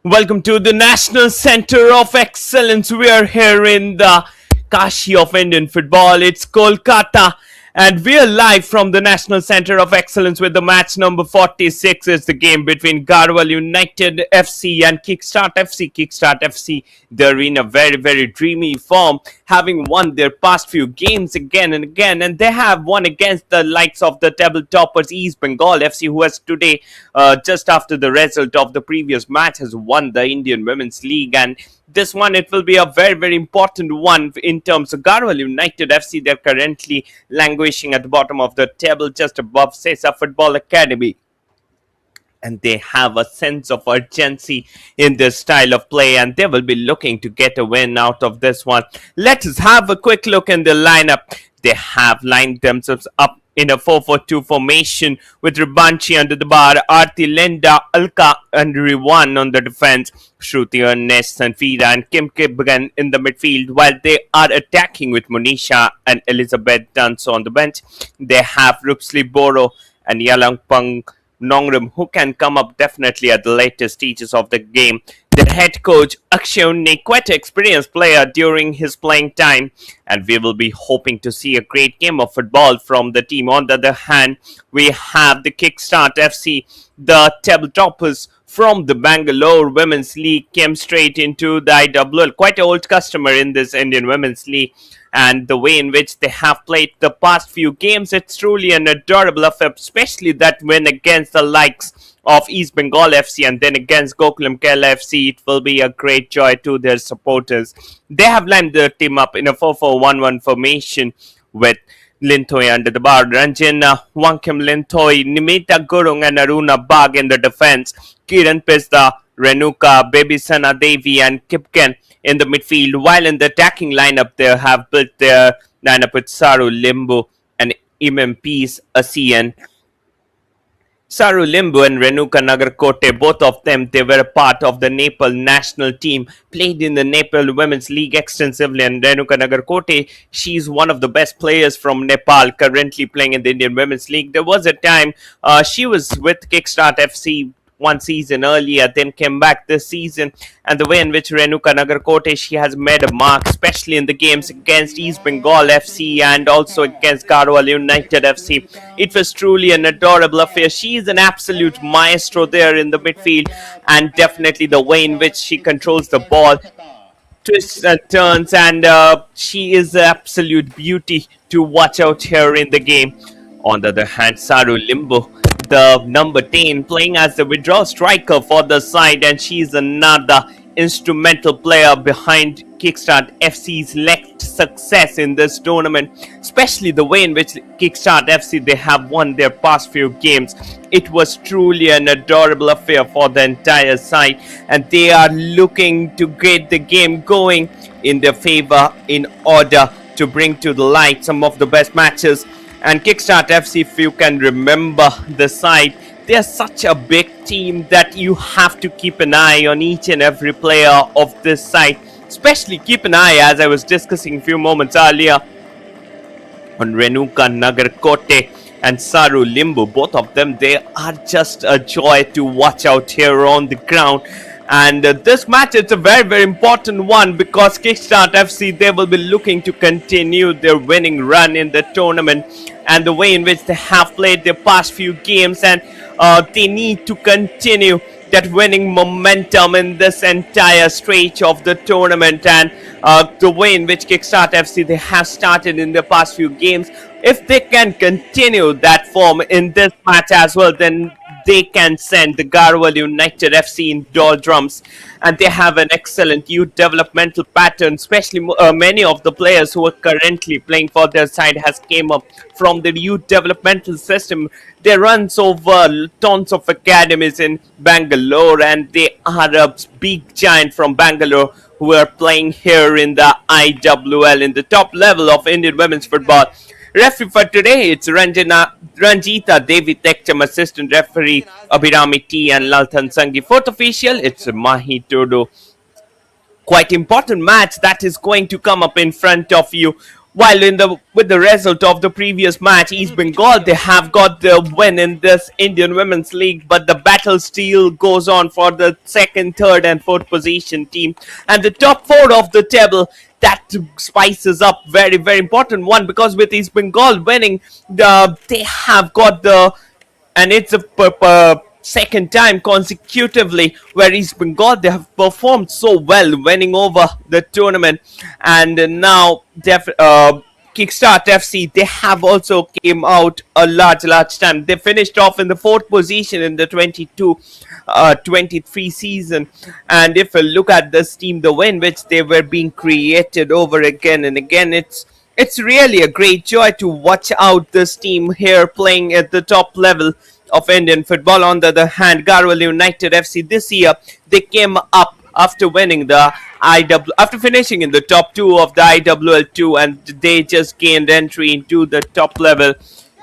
Welcome to the National Center of Excellence. We are here in the Kashi of Indian football. It's Kolkata, and we are live from the National Center of Excellence with the match number 46. It's the game between Garhwal United FC and Kickstart FC. Kickstart FC, they're in a very dreamy form, having won their past few games again and again, and they have won against the likes of the table toppers East Bengal FC, who has today, just after the result of the previous match, has won the Indian Women's League. And this one, it will be a very important one in terms of Garhwal United FC. They're currently languishing at the bottom of the table, just above Sesa Football Academy, and they have a sense of urgency in their style of play, and they will be looking to get a win out of this one. Let's have a quick look in the lineup. They have lined themselves up in a 4-4-2 formation with Ribanchi under the bar, Aarti, Linda, Alka and Riwan on the defense, Shruti, Ernest, Sanfira and Kim Kibgan in the midfield, while they are attacking with Monisha and Elizabeth Dunso on the bench. They have Rupsli Boro and Yalangpang Nongrum, who can come up definitely at the later stages of the game. Their head coach Akshay, quite an experienced player during his playing time, and we will be hoping to see a great game of football from the team. On the other hand, we have the Kickstart FC, the table toppers from the Bangalore Women's League, came straight into the IWL. Quite an old customer in this Indian Women's League, and the way in which they have played the past few games, it's truly an adorable affair, especially that win against the likes of East Bengal FC and then against Gokulam Kerala FC. It will be a great joy to their supporters. They have lined their team up in a 4-4-1-1 formation with Lintoy under the bar, Ranjana, Wankim Lintoy, Nimita Gurung and Aruna Bag in the defense, Kiran Pista, Renuka, Baby Sana Devi and Kipken in the midfield, while in the attacking lineup they have built their lineup with Saru Limbu and Imam Peace Asian. Saru Limbu and Renuka Nagarkote, both of them, they were a part of the Nepal national team, played in the Nepal Women's League extensively, and Renuka Nagarkote, she's one of the best players from Nepal, currently playing in the Indian Women's League. There was a time she was with Kickstart FC one season earlier, then came back this season, and the way in which Renuka Nagarkote, she has made a mark, especially in the games against East Bengal FC and also against Garhwal United FC. It was truly an adorable affair. She is an absolute maestro there in the midfield, and definitely the way in which she controls the ball, twists and turns, and she is an absolute beauty to watch out here in the game. On the other hand, Saru Limbu, the number 10, playing as the withdrawal striker for the side, and she's another instrumental player behind Kickstart FC's next success in this tournament, especially the way in which Kickstart FC, they have won their past few games. It was truly an adorable affair for the entire side, and they are looking to get the game going in their favor in order to bring to the light some of the best matches. And Kickstart FC, if you can remember the side, they're such a big team that you have to keep an eye on each and every player of this side. Especially keep an eye, as I was discussing a few moments earlier, on Renuka Nagarkote and Saru Limbu. Both of them, they are just a joy to watch out here on the ground. And this match is a very important one, because Kickstart FC, they will be looking to continue their winning run in the tournament, and the way in which they have played their past few games, and they need to continue that winning momentum in this entire stretch of the tournament. And the way in which Kickstart FC, they have started in the past few games, if they can continue that form in this match as well, then they can send the Garhwal United FC in doldrums. And they have an excellent youth developmental pattern, especially many of the players who are currently playing for their side has came up from the youth developmental system. They runs over tons of academies in Bangalore, and they are a big giant from Bangalore who are playing here in the IWL, in the top level of Indian women's football. Referee for today, it's Ranjita Devi Tekcham, assistant referee Abhirami T and Lalthan Sangi. Fourth official, it's Mahi Todo. Quite important match that is going to come up in front of you While in the with the result of the previous match, East Bengal they have got the win in this Indian Women's League, but the battle still goes on for the second, third, and fourth position team, and the top four of the table. That spices up very important one, because with East Bengal winning, they have got the, and it's a second time consecutively where East Bengal they have performed so well, winning over the tournament, and now Kickstart FC they have also came out a large time. They finished off in the fourth position in the 22-23 season, and if you look at this team, the win which they were being created over again and again, it's really a great joy to watch out this team here playing at the top level of Indian football. On the other hand, Garhwal United FC this year they came up after winning the after finishing in the top two of the IWL2, and they just gained entry into the top level.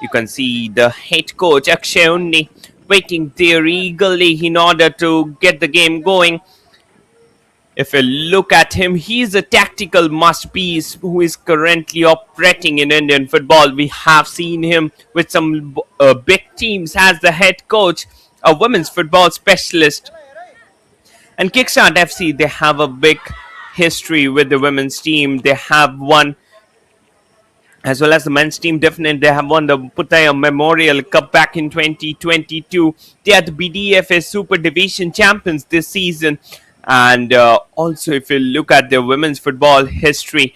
You can see the head coach Akshay Unni waiting there eagerly in order to get the game going. If you look at him, he is a tactical must-piece who is currently operating in Indian football. We have seen him with some big teams as the head coach, a women's football specialist. And Kickstart FC, they have a big history with the women's team. They have won, as well as the men's team, definitely they have won the Putaya Memorial Cup back in 2022. They are the BDFA Super Division champions this season. And also, if you look at their women's football history,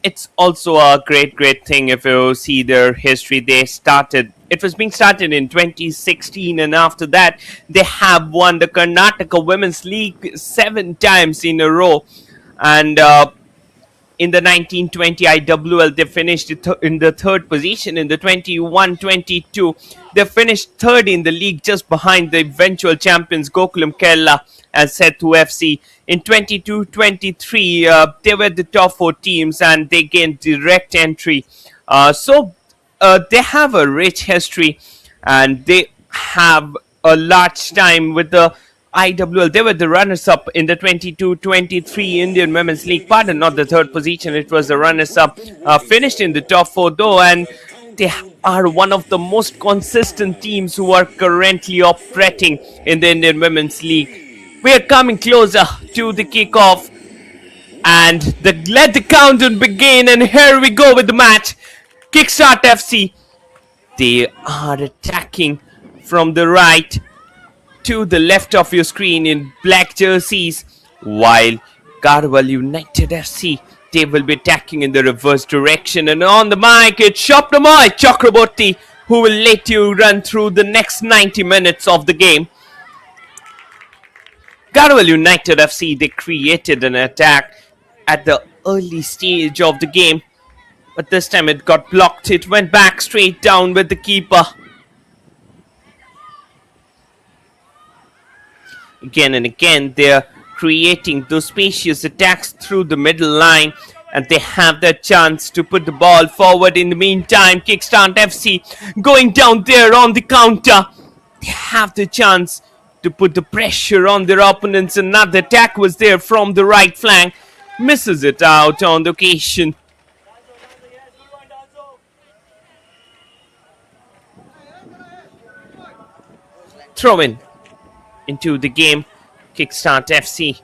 it's also a great thing. If you see their history, it was being started in 2016, and after that they have won the Karnataka Women's League 7 times in a row. And in the 1920 IWL they finished in the third position. In the 21-22 they finished third in the league, just behind the eventual champions Gokulam Kerala and Sethu FC. In 22-23 they were the top 4 teams and they gained direct entry. So they have a rich history, and they have a large time with the IWL. They were the runners-up in the 22-23 Indian Women's League. Pardon, not the third position. It was the runners-up. Finished in the top 4 though, and they are one of the most consistent teams who are currently operating in the Indian Women's League. We are coming closer to the kickoff, and let the countdown begin. And here we go with the match. Kickstart FC, they are attacking from the right to the left of your screen in black jerseys, while Garhwal United FC, they will be attacking in the reverse direction. And on the mic, it's Shopnamoy Chakraborty, who will let you run through the next 90 minutes of the game. Garhwal United FC, they created an attack at the early stage of the game, but this time it got blocked. It went back straight down with the keeper. Again and again, they're creating those spacious attacks through the middle line, and they have that chance to put the ball forward. In the meantime, Kickstart FC going down there on the counter. They have the chance to put the pressure on their opponents. Another attack was there from the right flank. Misses it out on the occasion. Throw in into the game. Kickstart FC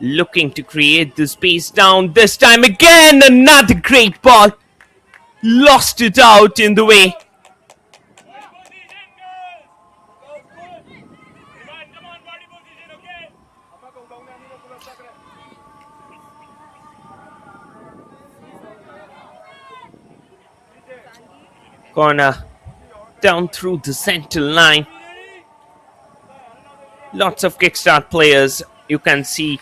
looking to create the space down. This time again, another great ball. Lost it out in the way. Corner down through the center line. Lots of Kickstart players. You can see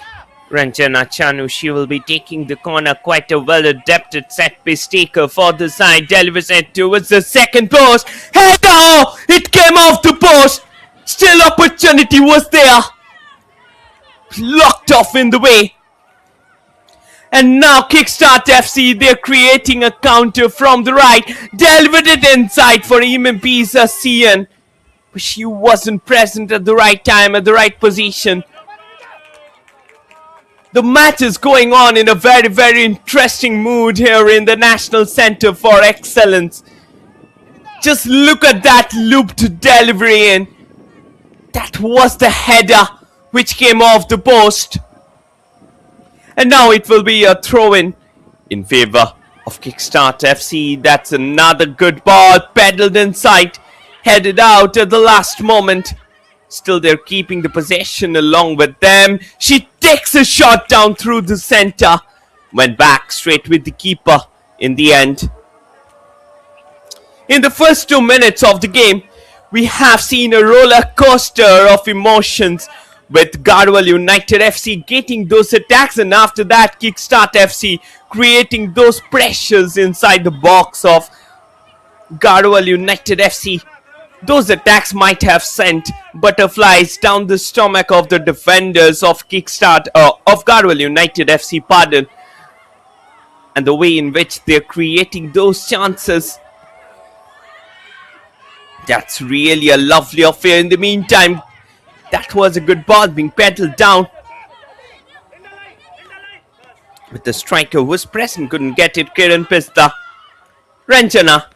Ranjana Chanu. She will be taking the corner. Quite a well-adapted set-piece taker for the side. Delivers it towards the second post. Header! It came off the post. Still opportunity was there. Locked off in the way. And now Kickstart FC, they're creating a counter from the right. Delivered it inside for Imempisa Sian. But she wasn't present at the right time, at the right position. The match is going on in a very, very interesting mood here in the National Center for Excellence. Just look at that looped delivery in. That was the header which came off the post. And now it will be a throw-in favor of Kickstart FC. That's another good ball, pedaled inside, headed out at the last moment. Still they're keeping the possession along with them. She takes a shot down through the center. Went back straight with the keeper in the end. In the first 2 minutes of the game, we have seen a roller coaster of emotions with Garhwal United FC getting those attacks, and after that Kickstart FC creating those pressures inside the box of Garhwal United FC. Those attacks might have sent butterflies down the stomach of the defenders of Garhwal United FC, pardon. And the way in which they're creating those chances, that's really a lovely affair. In the meantime, that was a good ball being pedaled down. But the striker who was present couldn't get it. Kiran Pista. Ranjana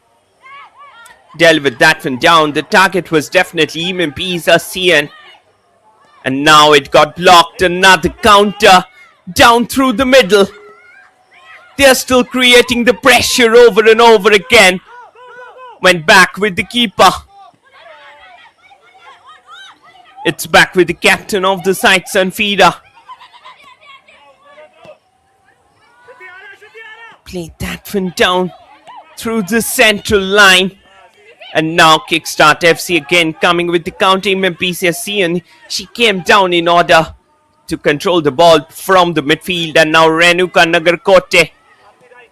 dealt with that one down. The target was definitely Eamon Pisa CN. And now it got blocked. Another counter down through the middle. They are still creating the pressure over and over again. Went back with the keeper. It's back with the captain of the side, Sanfida. Played that one down through the central line. And now Kickstart FC again coming with the counter. MPCSC, she came down in order to control the ball from the midfield. And now Renuka Nagarkote,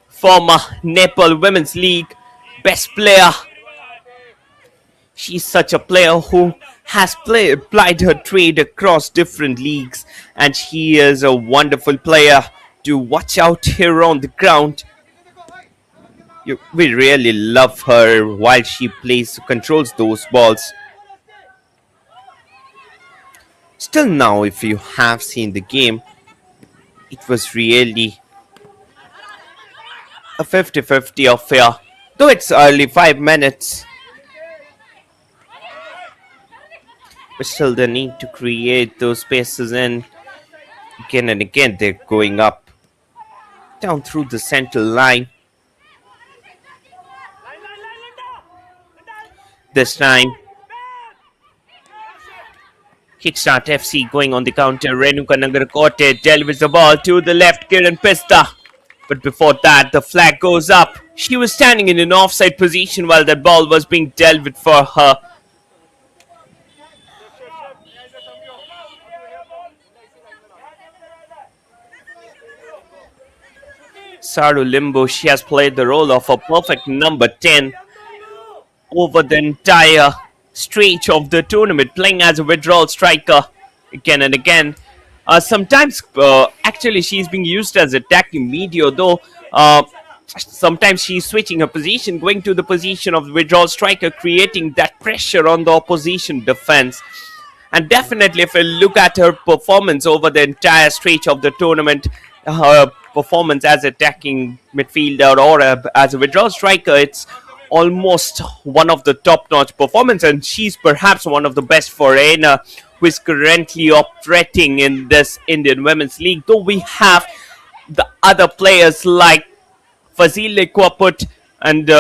former Nepal Women's League best player. She's such a player who has applied her trade across different leagues, and she is a wonderful player to watch out here on the ground. We really love her while she controls those balls. Still now, if you have seen the game, it was really a 50-50 affair. Though it's early 5 minutes. But still the need to create those spaces, and again and again they're going up. Down through the central line. This time Kickstart FC going on the counter. Renuka Nagarkote delivers the ball to the left, Kiran Pista. But before that, the flag goes up. She was standing in an offside position while that ball was being dealt with for her. Saru Limbo, she has played the role of a perfect number 10 over the entire stretch of the tournament, playing as a withdrawal striker again and again. Sometimes, actually, she's being used as attacking media, though sometimes she's switching her position, going to the position of the withdrawal striker, creating that pressure on the opposition defense. And definitely, if we look at her performance over the entire stretch of the tournament, her performance as attacking midfielder or as a withdrawal striker, it's almost one of the top-notch performance, and she's perhaps one of the best foreigner who is currently operating in this Indian Women's League. Though we have the other players like Fazile Kwaput, and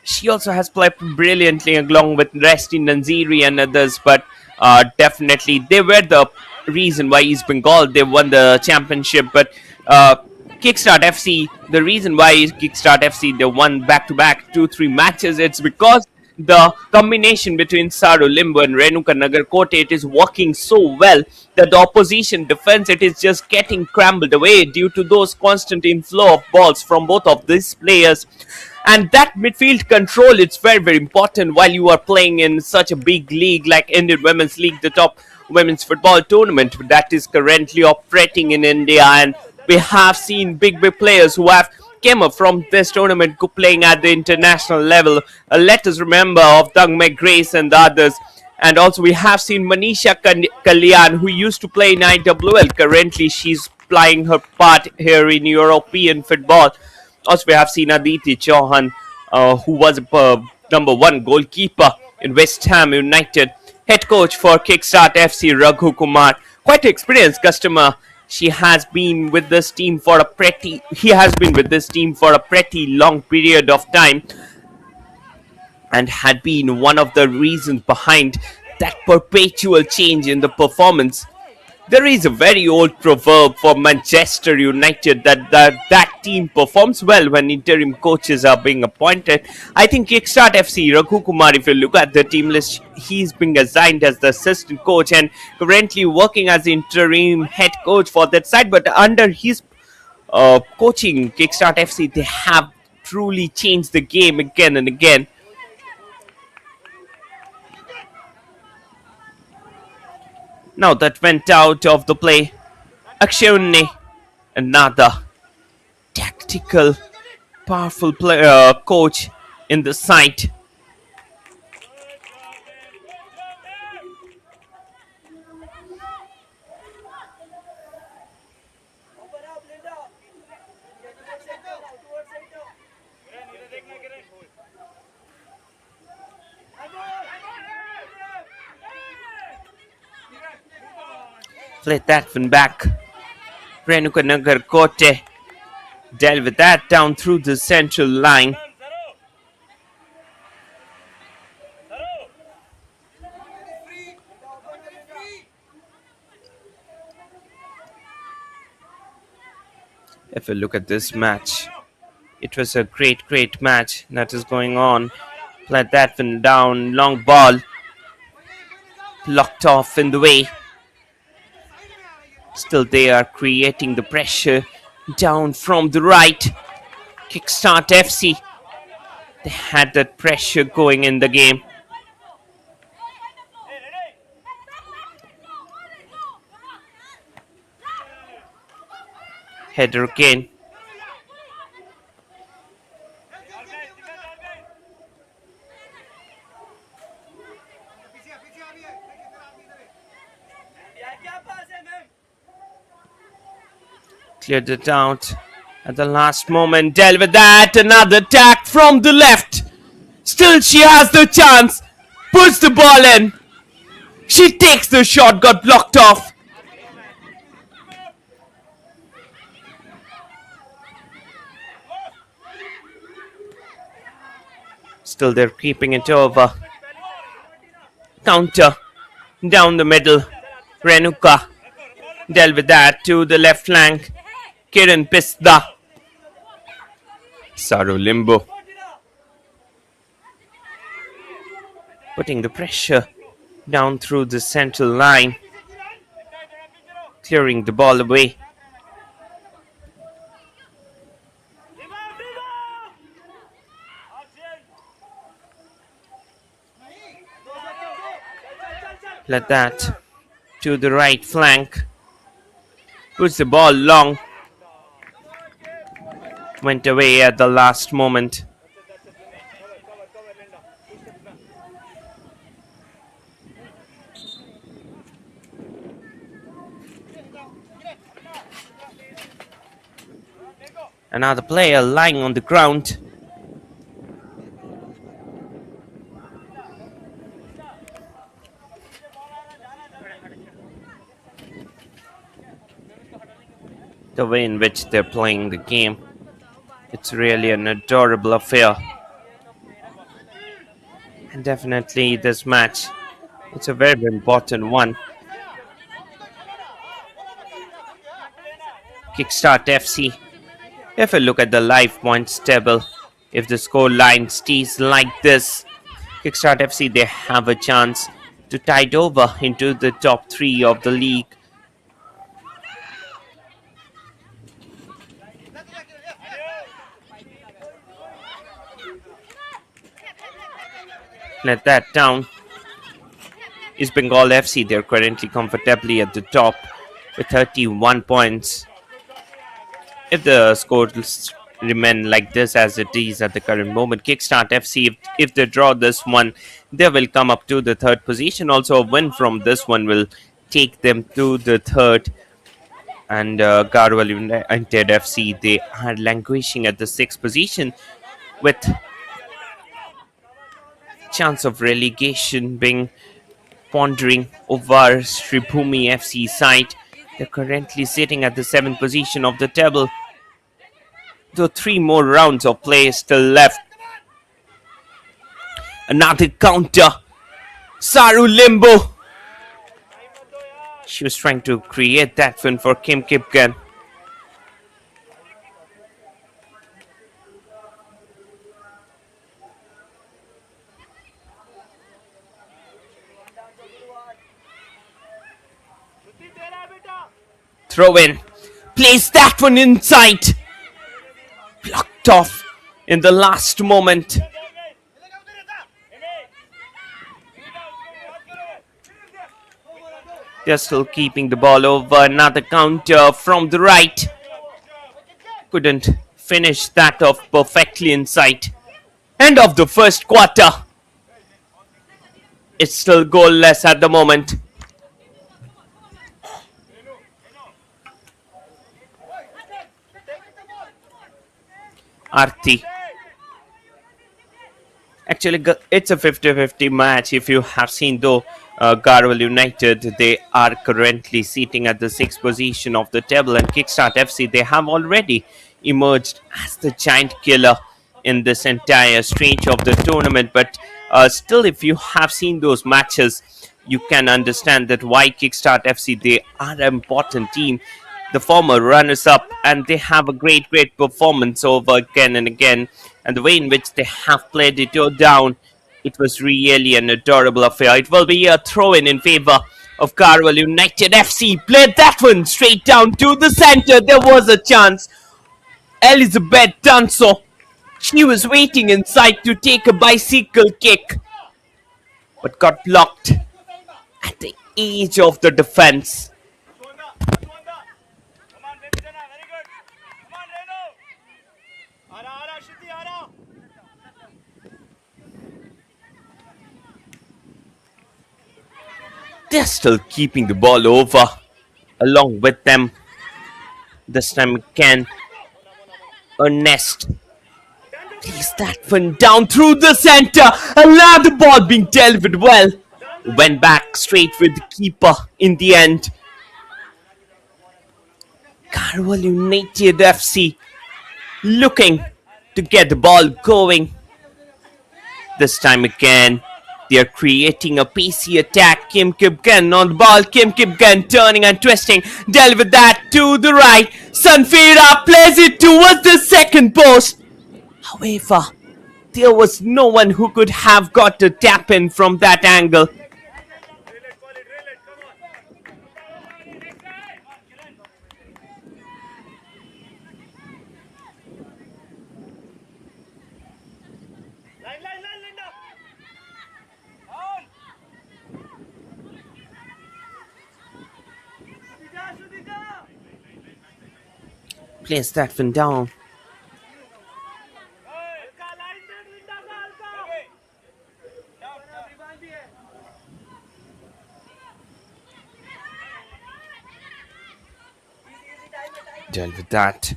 she also has played brilliantly along with Resti Nanziri and others, but definitely they were the reason why East Bengal, they won the championship. But Kickstart FC, the reason why Kickstart FC, they won back-to-back 2-3 matches, it's because the combination between Saru Limbo and Renuka Nagarkote, it is working so well that the opposition defense, it is just getting crumbled away due to those constant inflow of balls from both of these players. And that midfield control, it's very, very important while you are playing in such a big league like Indian Women's League, the top women's football tournament that is currently operating in India. And we have seen big players who have came up from this tournament playing at the international level. Let us remember of Dangme Grace and the others. And also we have seen Manisha Kalyan, who used to play in IWL. Currently she's playing her part here in European football. Also, we have seen Aditi Chauhan, who was number one goalkeeper in West Ham United. Head coach for Kickstart FC, Raghu Kumar, quite experienced customer. She has been with this team for a pretty. He has been with this team for a pretty long period of time, and had been one of the reasons behind that perpetual change in the performance. There is a very old proverb for Manchester United that team performs well when interim coaches are being appointed. I think Kickstart FC, Raghu Kumar, if you look at the team list, he's being assigned as the assistant coach and currently working as interim head coach for that side. But under his coaching, Kickstart FC, they have truly changed the game again and again. Now that went out of the play. Akshay, another tactical, powerful player, coach in the side. Played that one back. Renuka Nagar Kote dealt with that down through the central line. If you look at this match, it was a great match that is going on. Played that one down, long ball, locked off in the way. Still they are creating the pressure down from the right. Kickstart FC, they had that pressure going in the game. Header again. Cleared it out at the last moment. Dealt with that. Another attack from the left. Still she has the chance. Puts the ball in. She takes the shot. Got blocked off. Still they're keeping it over. Counter. Down the middle. Renuka. Dealt with that to the left flank. Kiran Pista. Saru Limbo. Putting the pressure down through the central line. Clearing the ball away. Let that to the right flank. Puts the ball long. Went away at the last moment. Another player lying on the ground. The way in which they're playing the game, it's really an adorable affair. And definitely this match, it's a very important one. Kickstart FC, if you look at the live points table, if the score line stays like this, Kickstart FC, they have a chance to tide over into the top 3 of the league. Let that down. East Bengal FC, they're currently comfortably at the top with 31 points. If the scores remain like this as it is at the current moment, Kickstart FC, if they draw this one, they will come up to the 3rd position. Also, a win from this one will take them to the 3rd. And Garhwal United FC, they are languishing at the sixth position with chance of relegation being pondering over Sribhumi FC side. They're currently sitting at the seventh position of the table. Though three more rounds of play still left. Another counter. Saru Limbo. She was trying to create that win for Kim Kipken. Throw in. Place that one inside. Blocked off in the last moment. They're still keeping the ball over. Another counter from the right. Couldn't finish that off perfectly inside. End of the first quarter. It's still goalless at the moment. Arti. Actually, it's a 50-50 match. If you have seen, though, Garhwal United, they are currently sitting at the sixth position of the table, and Kickstart FC, they have already emerged as the giant killer in this entire stretch of the tournament. But still, if you have seen those matches, you can understand that why Kickstart FC, they are an important team, the former runners-up, and they have a great performance over again and again. And the way in which they have played it down, it was really an adorable affair. It will be a throw-in in favor of Garhwal United FC. Played that one straight down to the center. There was a chance. Elizabeth done so. She was waiting inside to take a bicycle kick, but got blocked at the edge of the defense. They're still keeping the ball over. Along with them, this time again, Ernest. Place that one down through the center. Another ball being delivered well. Went back straight with the keeper in the end. Garhwal United FC looking to get the ball going. This time again, they are creating a pacey attack. Kim Kipken on the ball. Kim Kipken turning and twisting. Deliver that to the right. Sanfira plays it towards the second post. However, there was no one who could have got a tap in from that angle. Place that one down. Deliver that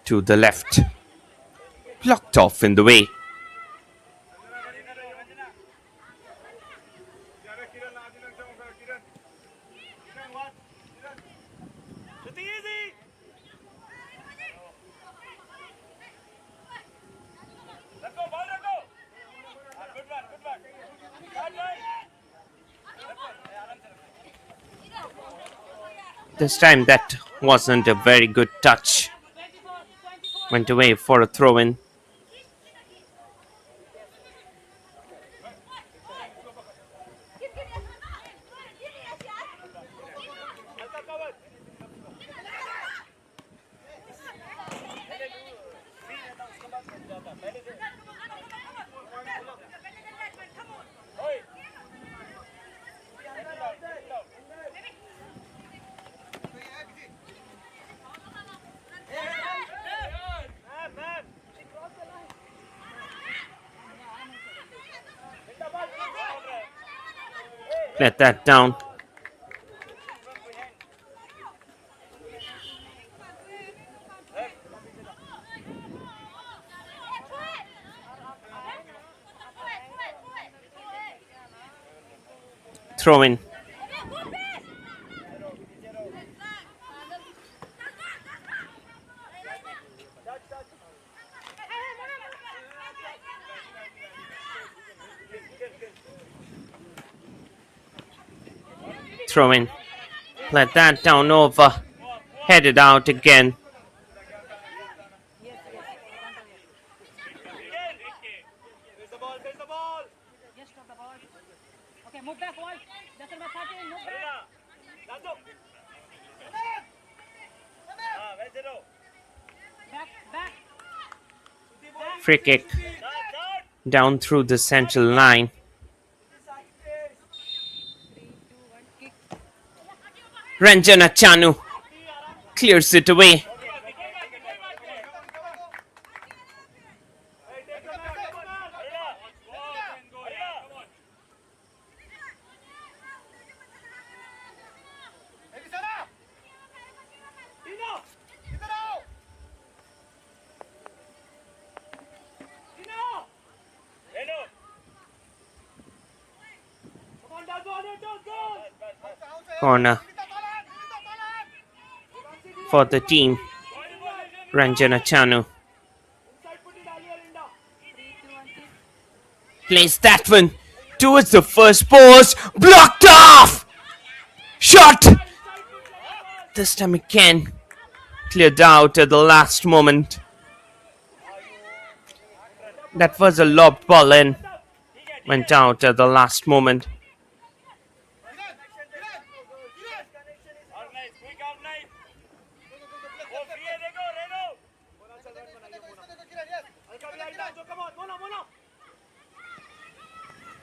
to the left. Blocked off in the way. This time that wasn't a very good touch. Went away for a throw-in. Let that down. Throw in. Throw in. Let that down over. Headed out again. Free kick. Down through the central line. Ranjana Chanu clears it away. Corner for the team. Ranjana Chanu plays that one towards the first post. Blocked off! Shot! This time again. Cleared out at the last moment. That was a lobbed ball in. Went out at the last moment.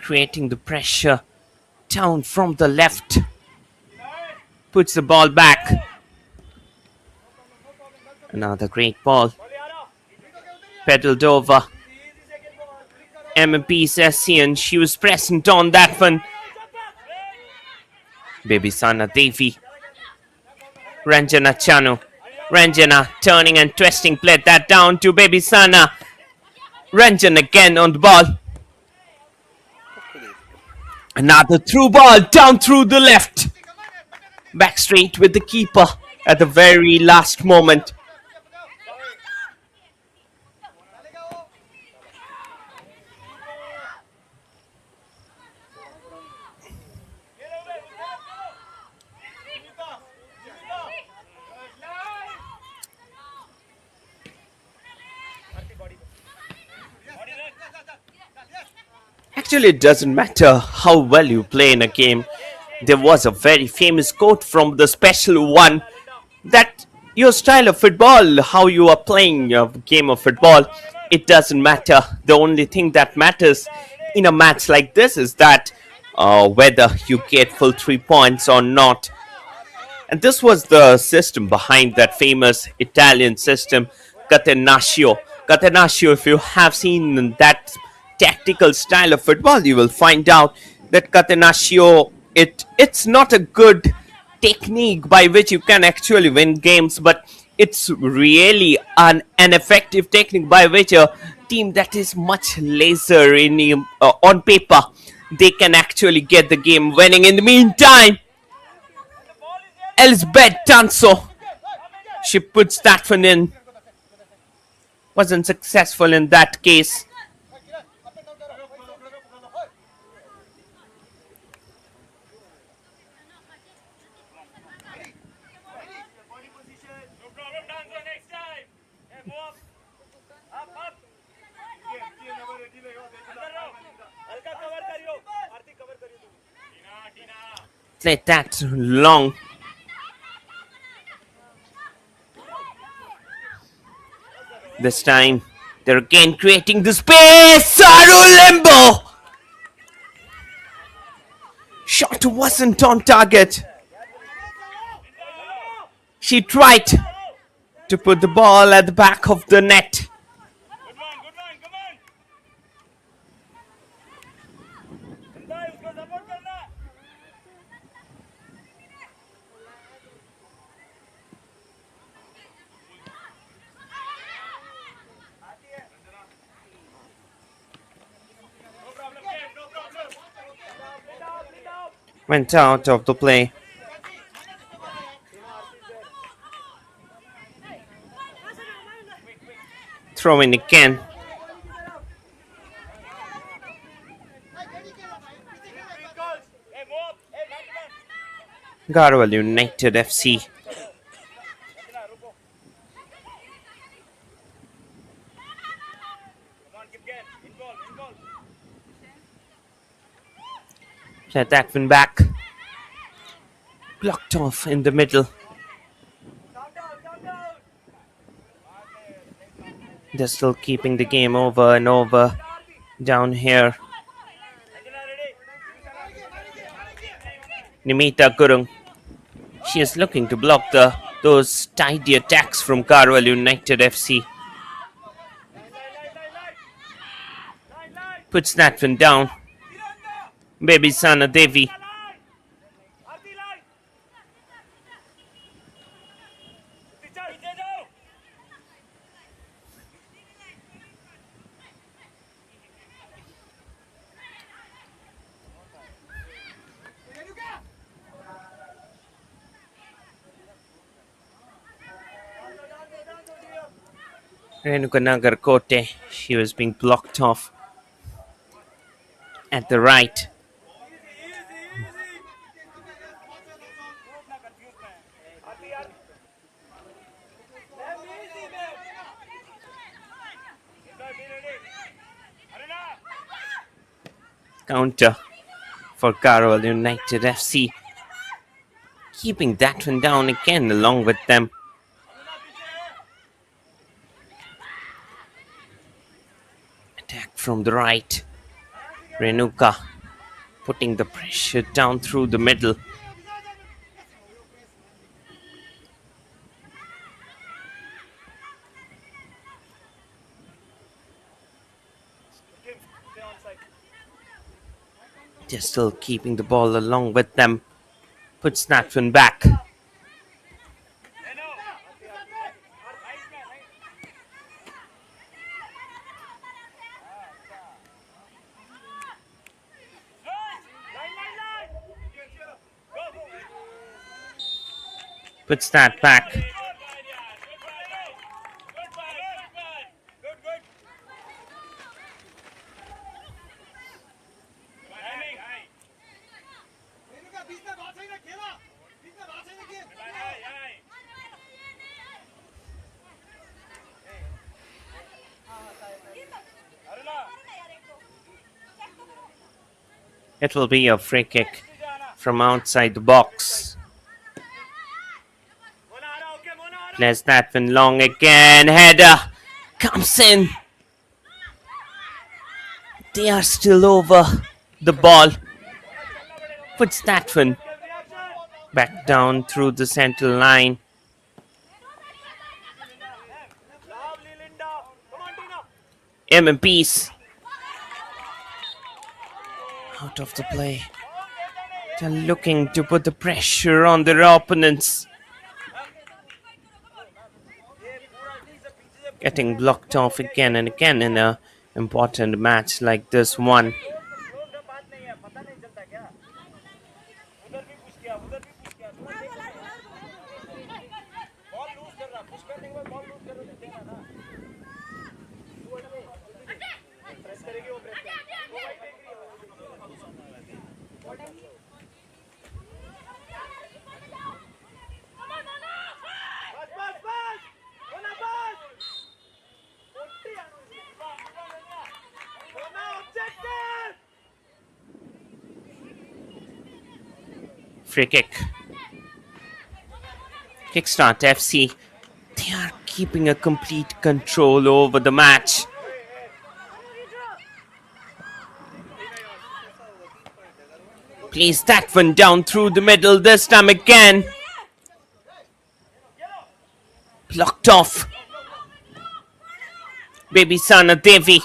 Creating the pressure down from the left. Puts the ball back. Another great ball. Pedaled over. MP's Asian. She was present on that one. Baby Sana Devi. Ranjana Chanu. Ranjana turning and twisting. Played that down to Baby Sana. Ranjan again on the ball. Another through ball down through the left. Back straight with the keeper at the very last moment. Actually, it doesn't matter how well you play in a game. There was a very famous quote from the special one that your style of football, how you are playing your game of football, it doesn't matter. The only thing that matters in a match like this is that whether you get full 3 points or not. And this was the system behind that famous Italian system, Catenaccio. Catenaccio, if you have seen that tactical style of football, you will find out that Catenaccio, it's not a good technique by which you can actually win games, but it's really an effective technique by which a team that is much lazier on paper, they can actually get the game winning. In the meantime, Elizabeth Tanso, she puts that one in. Wasn't successful in that case. Let that long. This time, they're again creating the space. Saru Limbo! Shot wasn't on target. She tried to put the ball at the back of the net. Went out of the play. Throw in again. Garhwal United FC. Play that one back. Blocked off in the middle. They're still keeping the game over and over down here. Nimita Gurung. She is looking to block those tidy attacks from Garhwal United FC. Puts that one down. Baby Sana Devi. Renuka Nagar Kote. She was being blocked off at the right. Counter for Garhwal United FC. Keeping that one down again along with them. Attack from the right. Renuka putting the pressure down through the middle. They're still keeping the ball along with them. Puts that one back. Puts that back. It will be a free kick from outside the box. Plays that one long again. Header comes in. They are still over the ball. Puts that one back down through the central line. MMPs out of the play. They're looking to put the pressure on their opponents. Getting blocked off again and again in an important match like this one. Free kick. Kickstart FC. They are keeping a complete control over the match. Plays that one down through the middle this time again. Blocked off. Baby Sana Devi.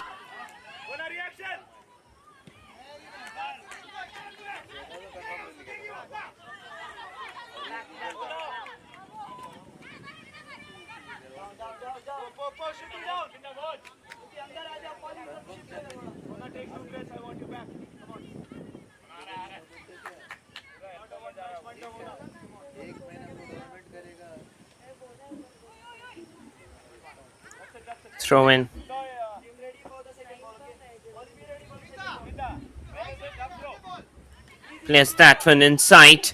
throw in. Plays that one inside.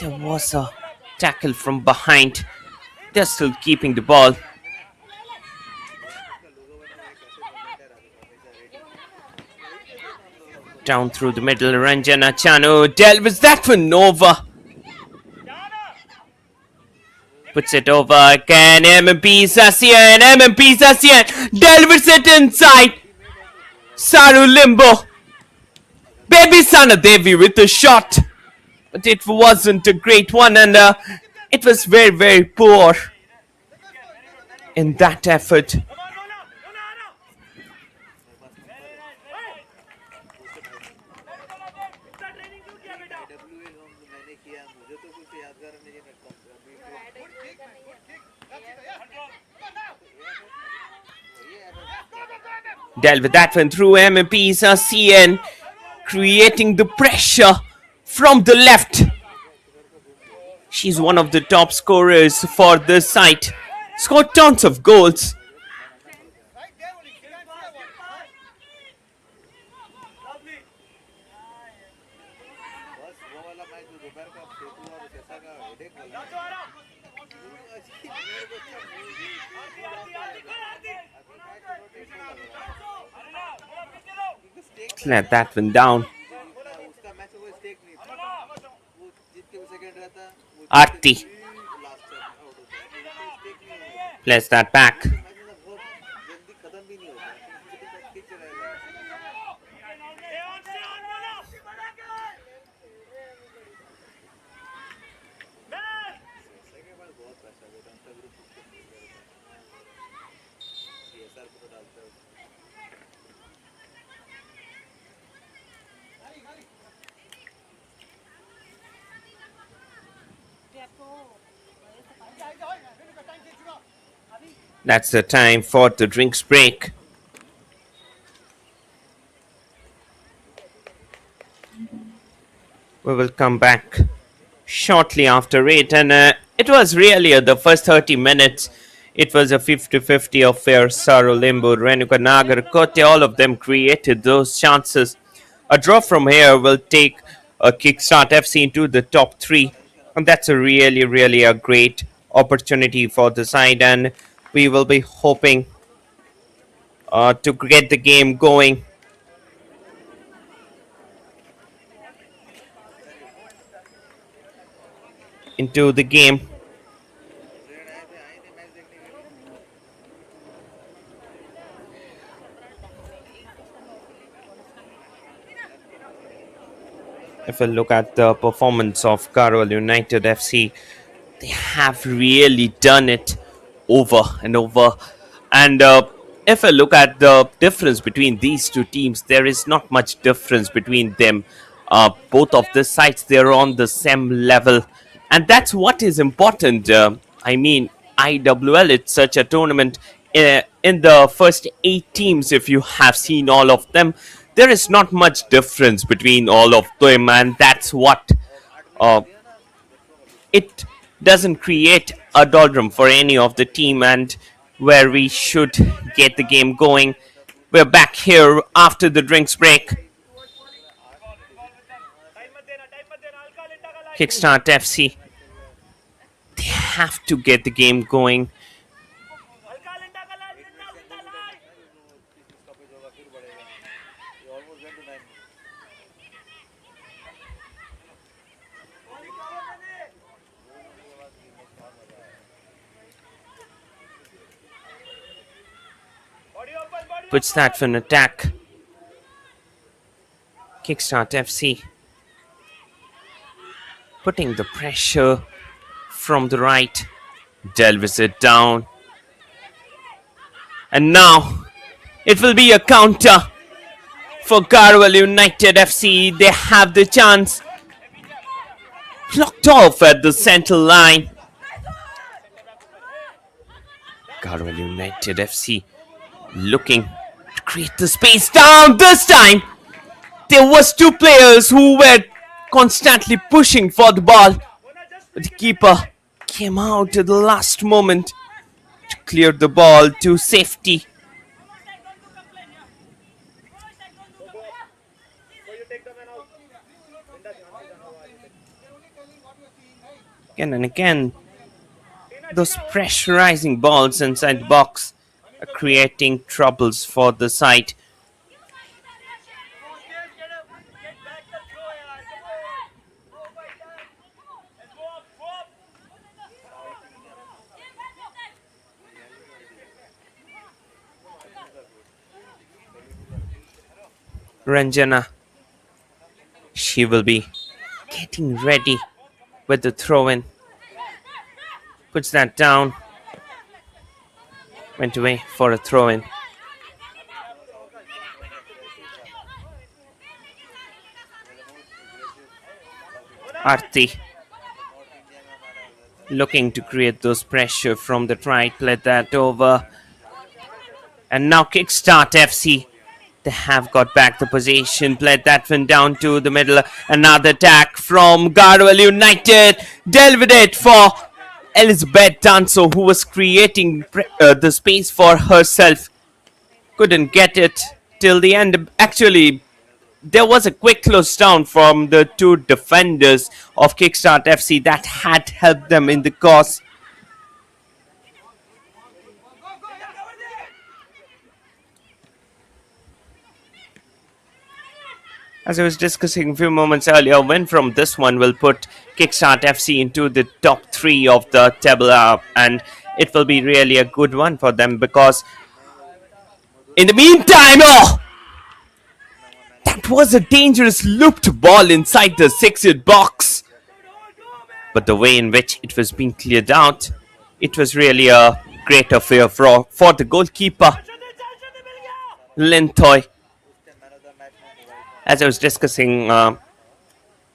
There was a tackle from behind. They're still keeping the ball. Down through the middle, Ranjana Chanu delivers that one over. Puts it over again, MMP Sasian, MMP Sasian delivers it inside. Saru Limbo. Baby Sana Devi with a shot. But it wasn't a great one, and it was very, very poor in that effort. Dealt with that one through MMP's CN, creating the pressure from the left. She's one of the top scorers for this side. Scored tons of goals. Let that one down. Arti plays that back. That's the time for the drinks break. We will come back shortly after it, and it was really the first 30 minutes. It was a 50-50 affair. Saru Limbu, Renuka Nagar, Kote, all of them created those chances. A draw from here will take a Kickstart FC into the top 3, and that's a really a great opportunity for the side, and we will be hoping to get the game going. Into the game. If we look at the performance of Garhwal United FC, they have really done it over and over. And if I look at the difference between these two teams, there is not much difference between them. Both of the sides, they're on the same level. And that's what is important. I mean, IWL, it's such a tournament. In the first 8 teams, if you have seen all of them, there is not much difference between all of them. And that's what it doesn't create a doldrum for any of the team, and where we should get the game going. We're back here after the drinks break. Kickstart FC, they have to get the game going. Puts that for an attack. Kickstart FC putting the pressure from the right, delivers it down, and now it will be a counter for Garhwal United FC. They have the chance. Blocked off at the center line. Garhwal United FC looking to create the space down. This time there was 2 players who were constantly pushing for the ball, but the keeper came out at the last moment to clear the ball to safety. Again and again, those pressurizing balls inside the box are creating troubles for the side. Ranjana, she will be getting ready with the throw-in. Puts that down. Went away for a throw-in. Arti looking to create those pressure from the right. Played that over. And now Kickstart FC. They have got back the possession. Played that one down to the middle. Another attack from Garhwal United. Delivered it for Elizabeth Danso, who was creating the space for herself. Couldn't get it till the end. Actually, there was a quick close down from the two defenders of Kickstart FC that had helped them in the cause. As I was discussing a few moments earlier, a win from this one will put Kickstart FC into the top 3 of the table, and it will be really a good one for them, because in the meantime, that was a dangerous looped ball inside the 6-yard box. But the way in which it was being cleared out, it was really a great affair for the goalkeeper, Lintoy. As I was discussing,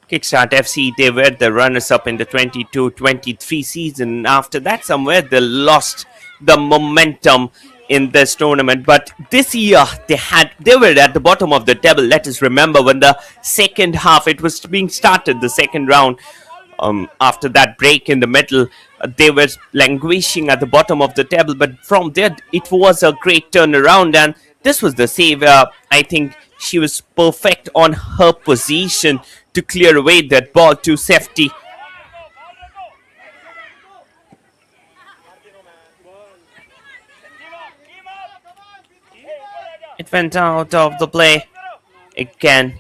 Kickstart FC, they were the runners-up in the 22-23 season. After that, somewhere they lost the momentum in this tournament. But this year, they were at the bottom of the table. Let us remember when the second half, it was being started, the second round. After that break in the middle, they were languishing at the bottom of the table. But from there, it was a great turnaround. And this was the save. I think she was perfect on her position to clear away that ball to safety. It went out of the play again.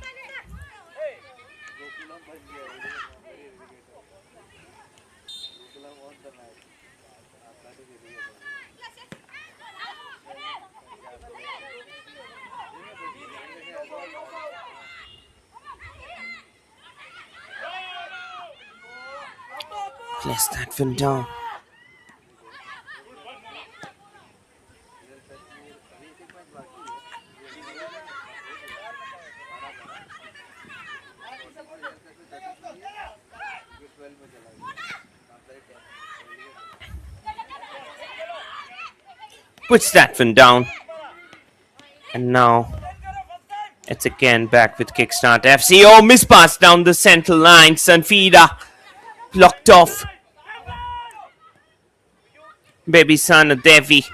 Place that one down. Puts that one down. And now it's again back with Kickstart FC. Oh, mispass down the central line. Sanfida blocked off. Baby son Devi.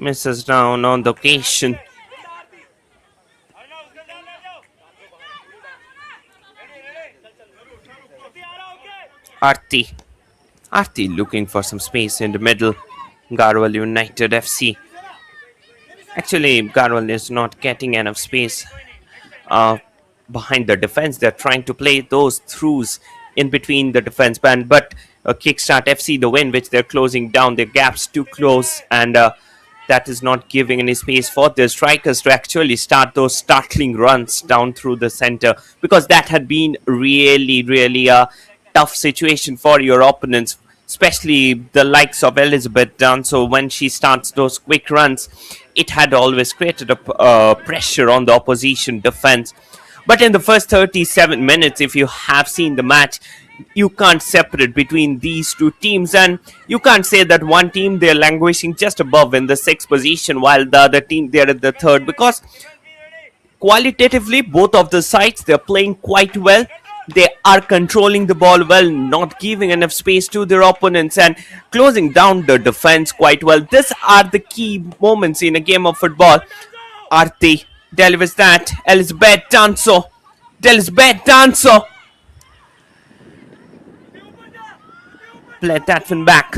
Misses down on the occasion. Arti looking for some space in the middle. Garhwal United FC. Actually, Garhwal is not getting enough space behind the defense. They're trying to play those throughs in between the defense band. But Kickstart FC, the win, which they're closing down their gaps too close, and that is not giving any space for the strikers to actually start those startling runs down through the center, because that had been really a tough situation for your opponents, especially the likes of Elizabeth Dunn. So when she starts those quick runs, it had always created a pressure on the opposition defense. But in the first 37 minutes, if you have seen the match, you can't separate between these two teams, and you can't say that one team they're languishing just above in the sixth position while the other team they're at the third, because qualitatively both of the sides they're playing quite well. They are controlling the ball well, not giving enough space to their opponents and closing down the defense quite well. These are the key moments in a game of football. Arti delivers that. Elizabeth Danso. Play that one back.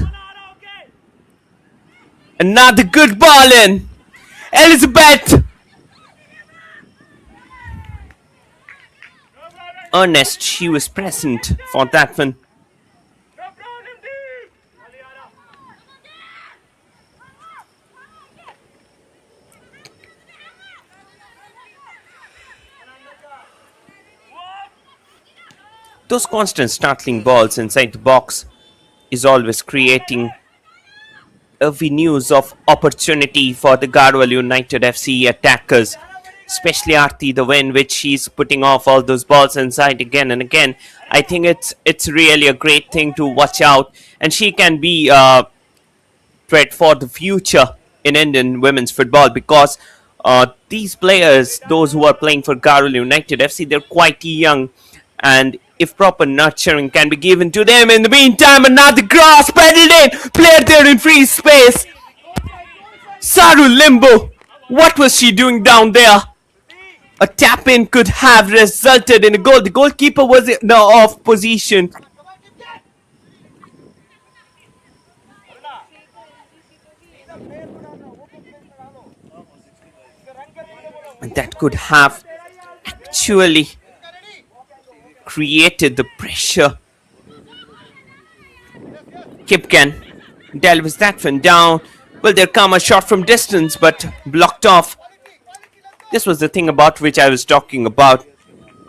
Another good ball in. Elizabeth. Ernest, she was present for that one. Those constant startling balls inside the box is always creating avenues of opportunity for the Garhwal United FC attackers, especially Arti, the way in which she's putting off all those balls inside again and again. I think it's really a great thing to watch out, and she can be a threat for the future in Indian women's football, because these players, those who are playing for Garhwal United FC, they're quite young, and if proper nurturing can be given to them. In the meantime, another cross pedaled in, played there in free space. Saru Limbo, what was she doing down there? A tap-in could have resulted in a goal. The goalkeeper was in the off position. And that could have actually created the pressure. Kipken delivers that one down. Well, there come a shot from distance, but blocked off. This was the thing about which I was talking about.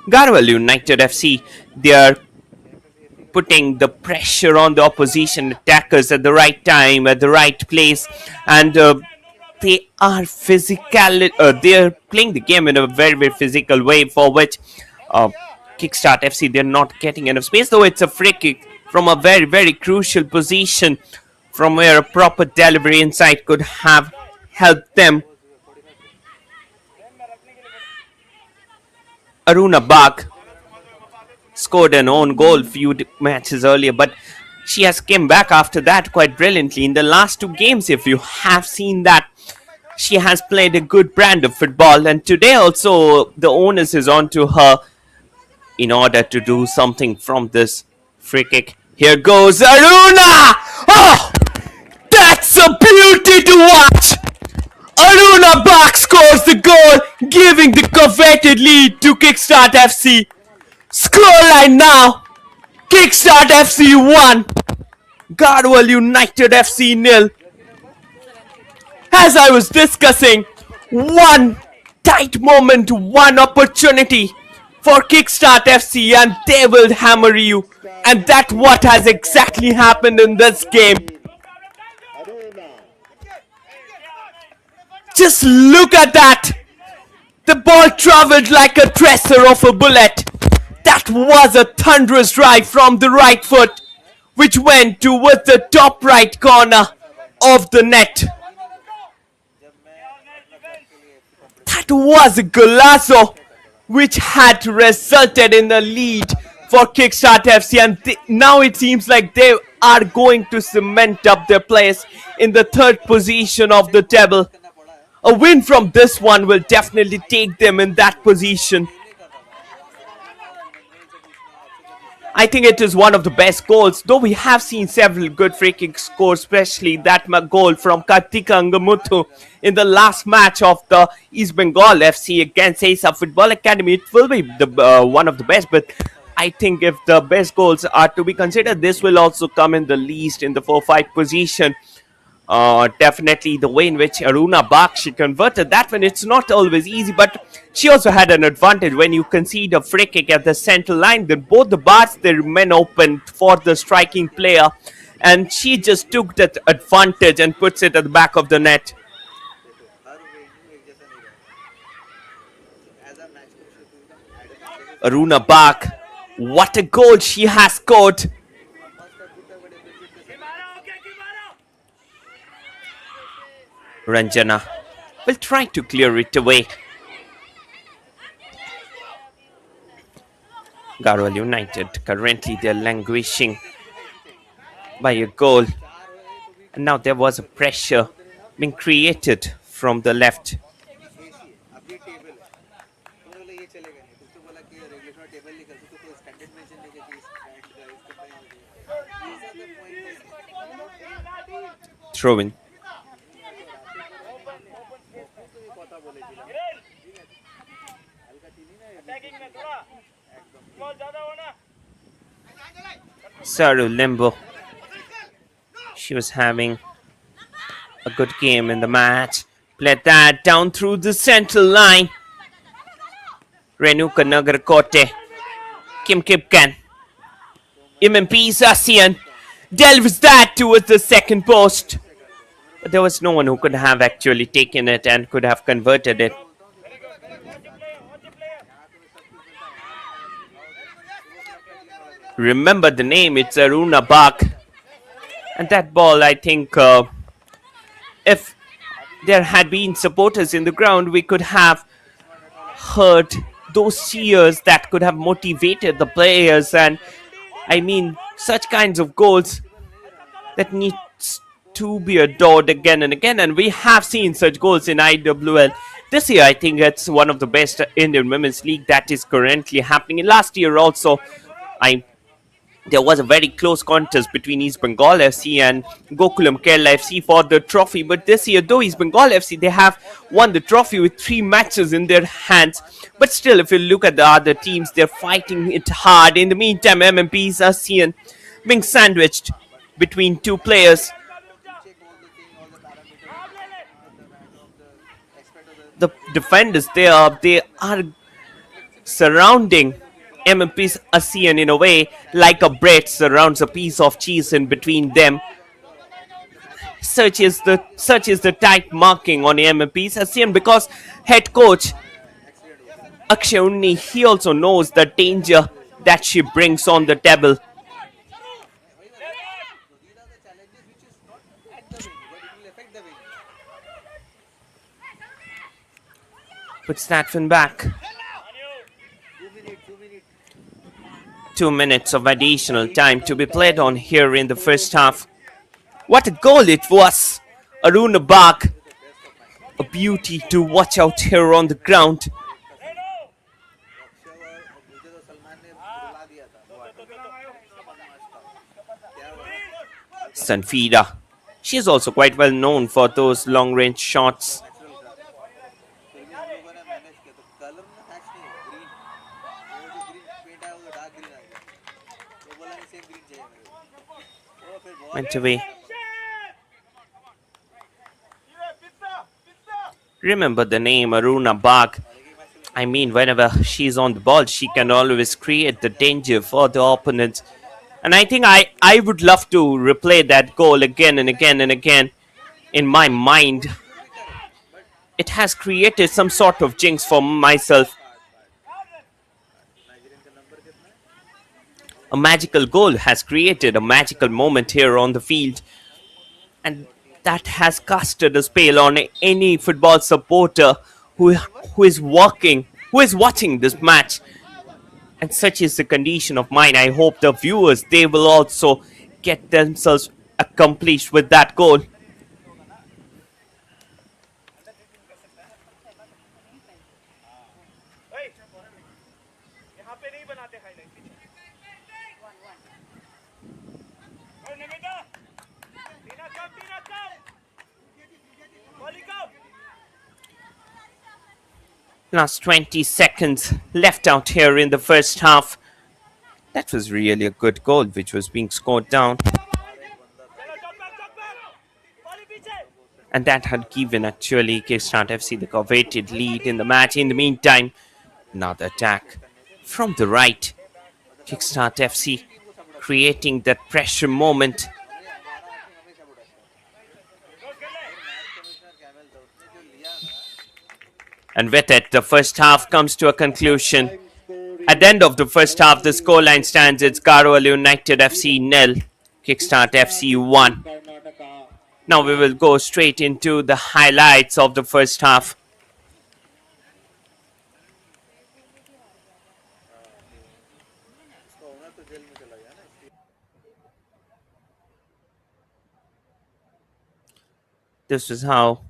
Garhwal United FC, they are putting the pressure on the opposition attackers at the right time, at the right place, and they are physical. They are playing the game in a very, very physical way, for which Kickstart FC, they're not getting enough space, though it's a free kick from a very, very crucial position from where a proper delivery inside could have helped them. Aruna Bag scored an own goal few matches earlier, but she has come back after that quite brilliantly. In the last two games, if you have seen that, she has played a good brand of football, and today also the onus is on to her in order to do something from this free kick. Here goes Aruna! Oh! That's a beauty to watch! Aruna Bak scores the goal, giving the coveted lead to Kickstart FC. Scoreline now, Kickstart FC 1, Garhwal United FC 0. As I was discussing, one tight moment, one opportunity for Kickstart FC and they will hammer you. And that's what has exactly happened in this game. Just look at that. The ball traveled like a tracer of a bullet. That was a thunderous drive from the right foot, which went towards the top right corner of the net. That was a golazo, which had resulted in a lead for Kickstart FC, and now it seems like they are going to cement up their place in the third position of the table. A win from this one will definitely take them in that position. I think it is one of the best goals, though we have seen several good free kick scores, especially that goal from Kartika Angamuthu in the last match of the East Bengal FC against Asa Football Academy. It will be the one of the best, but I think if the best goals are to be considered, this will also come in the least in the 4-5 position. Definitely the way in which Aruna Bak, she converted that one, it's not always easy, but she also had an advantage. When you concede a free kick at the central line, then both the bars they remain open for the striking player, and she just took that advantage and puts it at the back of the net. Aruna Bak. What a goal she has scored. Ranjana will try to clear it away. Garhwal United, currently they're languishing by a goal. And now there was a pressure being created from the left. Throw in. Saru Limbo. She was having a good game in the match. Played that down through the central line. Renuka Nagarkote. Kim Kipkan. MMP Sasian delves that towards the second post. But there was no one who could have actually taken it and could have converted it. Remember the name, it's Aruna Bak. And that ball, I think, if there had been supporters in the ground, we could have heard those cheers that could have motivated the players. And I mean, such kinds of goals that needs to be adored again and again. And we have seen such goals in IWL. This year, I think it's one of the best Indian Women's League that is currently happening. Last year also, there was a very close contest between East Bengal FC and Gokulam Kerala FC for the trophy. But this year, though East Bengal FC, they have won the trophy with 3 matches in their hands. But still, if you look at the other teams, they're fighting it hard. In the meantime, MMPs are seen being sandwiched between 2 players. The defenders they are surrounding MMP's ASEAN in a way like a bread surrounds a piece of cheese in between them. Such is the tight marking on MMP's ASEAN because head coach Akshay Unni, he also knows the danger that she brings on the table. Puts that one back. 2 minutes of additional time to be played on here in the first half. What a goal it was! Aruna Bak, a beauty to watch out here on the ground. Sanfida, she is also quite well known for those long range shots. Went away. Remember the name Aruna Bak. I mean, whenever she's on the ball, she can always create the danger for the opponents. And I think I would love to replay that goal again and again and again in my mind. It has created some sort of jinx for myself. A magical goal has created a magical moment here on the field. And that has casted a spell on any football supporter who is watching this match. And such is the condition of mine. I hope the viewers, they will also get themselves accomplished with that goal. Last 20 seconds left out here in the first half. That was really a good goal which was being scored down. And that had given actually Kickstart FC the coveted lead in the match. In the meantime, another attack from the right. Kickstart FC creating that pressure moment. And with it, the first half comes to a conclusion. At the end of the first half, the scoreline stands it's Garhwal United FC nil, Kickstart FC 1. Now we will go straight into the highlights of the first half. This was how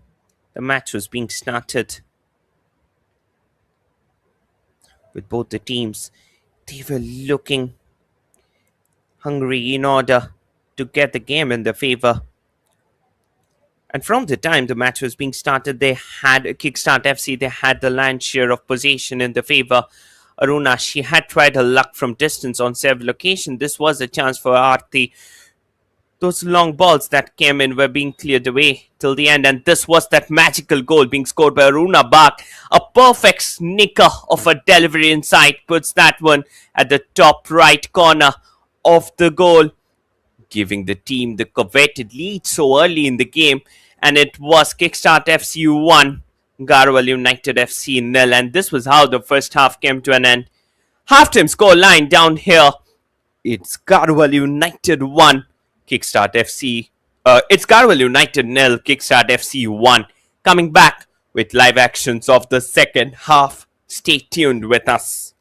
the match was being started with both the teams. They were looking hungry in order to get the game in their favor. And from the time the match was being started, they had Kickstart FC, they had the lion's share of possession in their favor. Aruna, she had tried her luck from distance on several occasions. This was a chance for Aarti. Those long balls that came in were being cleared away till the end, and this was that magical goal being scored by Aruna Bak. A perfect snicker of a delivery inside puts that one at the top right corner of the goal, giving the team the coveted lead so early in the game. And it was Kickstart FC 1, Garhwal United FC nil. And this was how the first half came to an end. Halftime score line down here. It's Garhwal United 1, Kickstart FC. It's Garhwal United nil, Kickstart FC 1. Coming back with live actions of the second half. Stay tuned with us.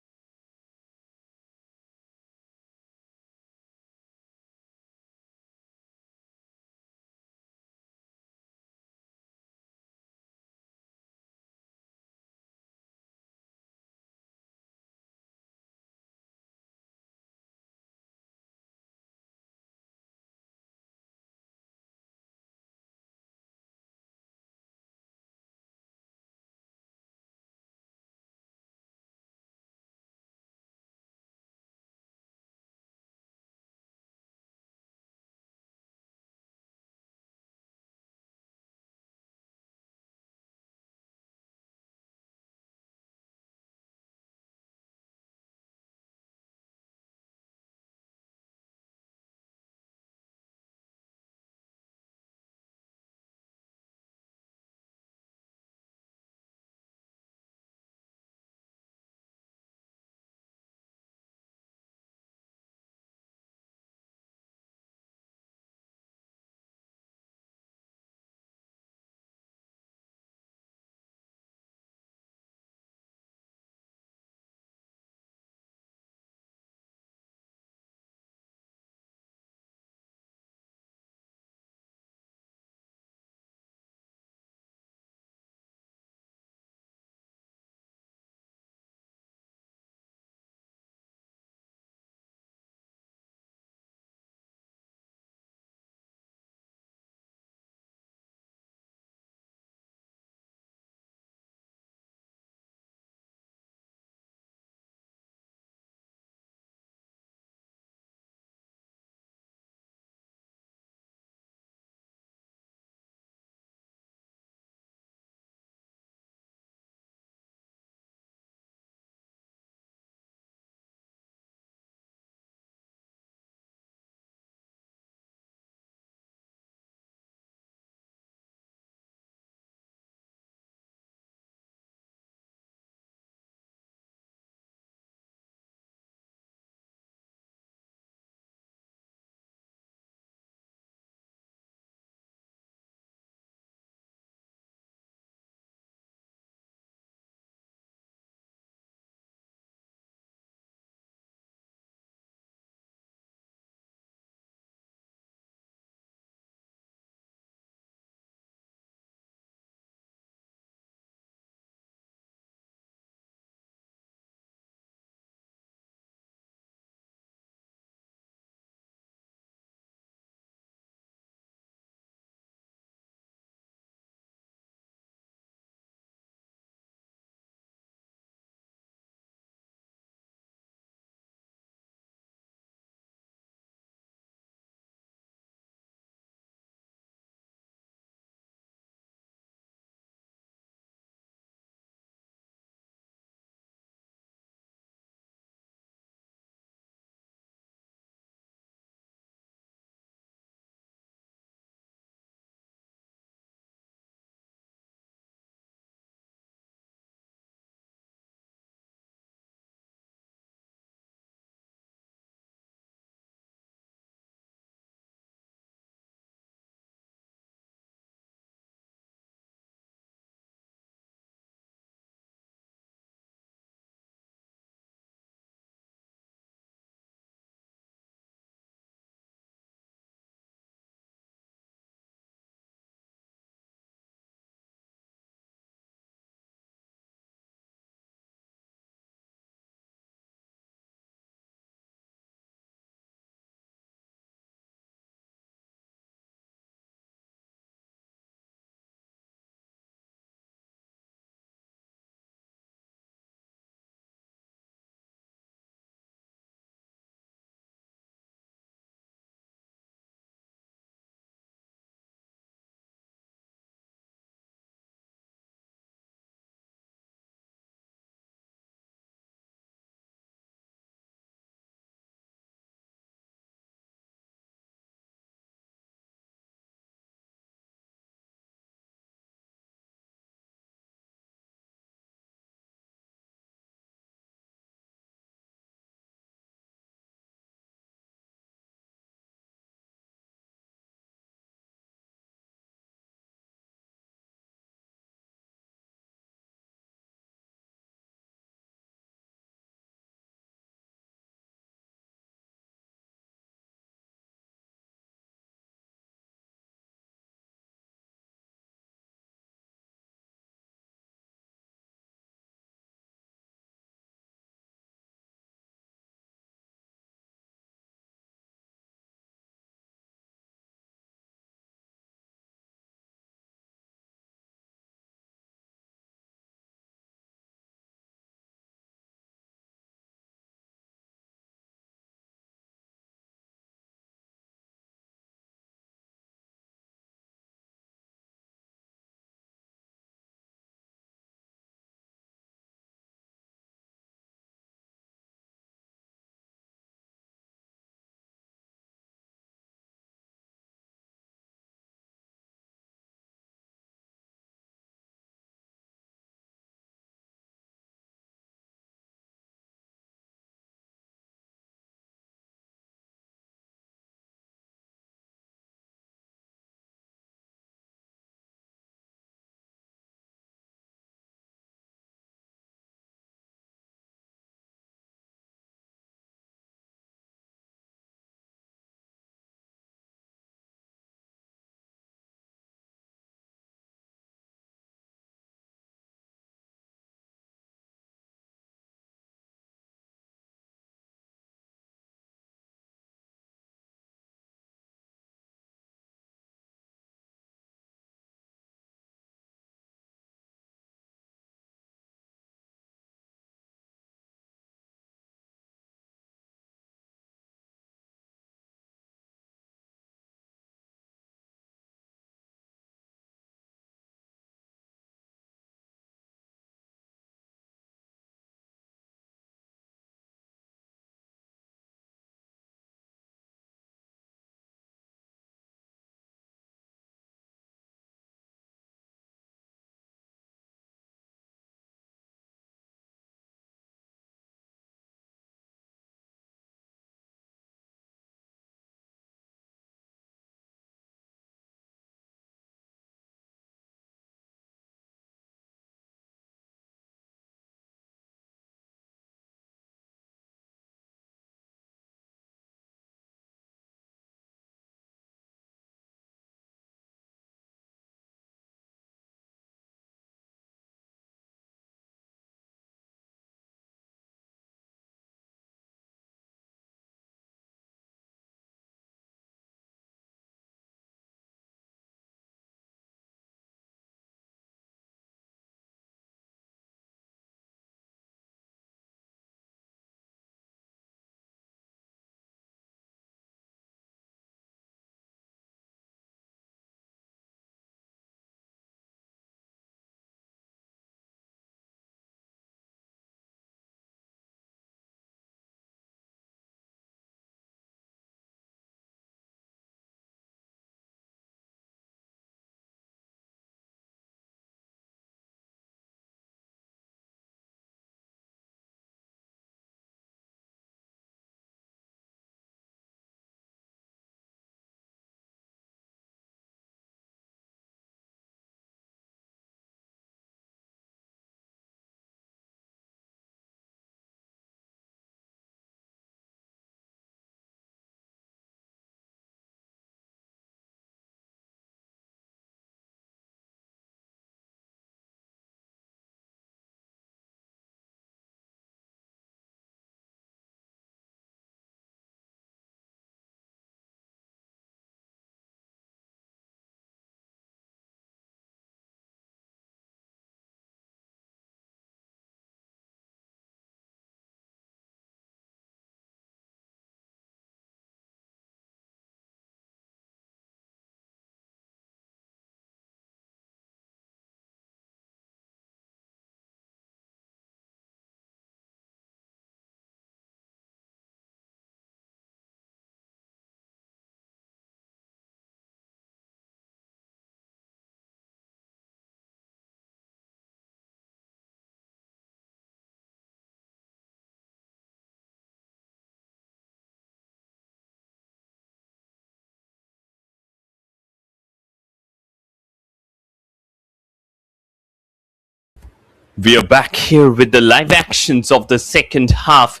We are back here with the live actions of the second half.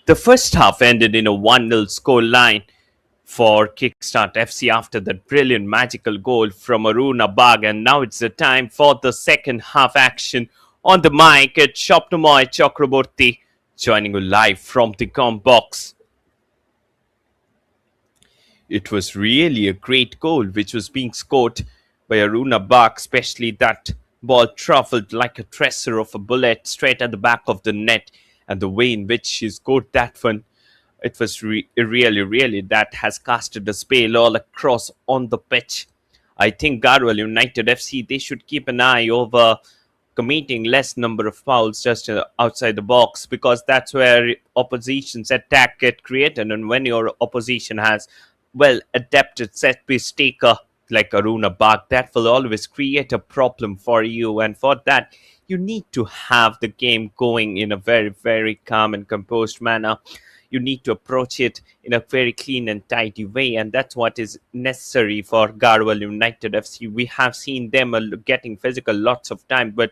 The first half ended in a 1-0 scoreline for Kickstart FC after that brilliant magical goal from Aruna Bag, and now it's the time for the second half action. On the mic, it's Shopnamoy Chakraborty joining you live from the com box. It was really a great goal which was being scored by Aruna Bak, especially that ball traveled like a tracer of a bullet straight at the back of the net, and the way in which she scored that one, it was really that has casted a spell all across on the pitch. I think Garhwal United FC, they should keep an eye over committing less number of fouls just outside the box, because that's where opposition's attack get created. And when your opposition has well adapted set piece taker like Aruna Bag, that will always create a problem for you, and for that you need to have the game going in a very calm and composed manner. You need to approach it in a very clean and tidy way, and that's what is necessary for Garhwal United FC. We have seen them getting physical lots of time, but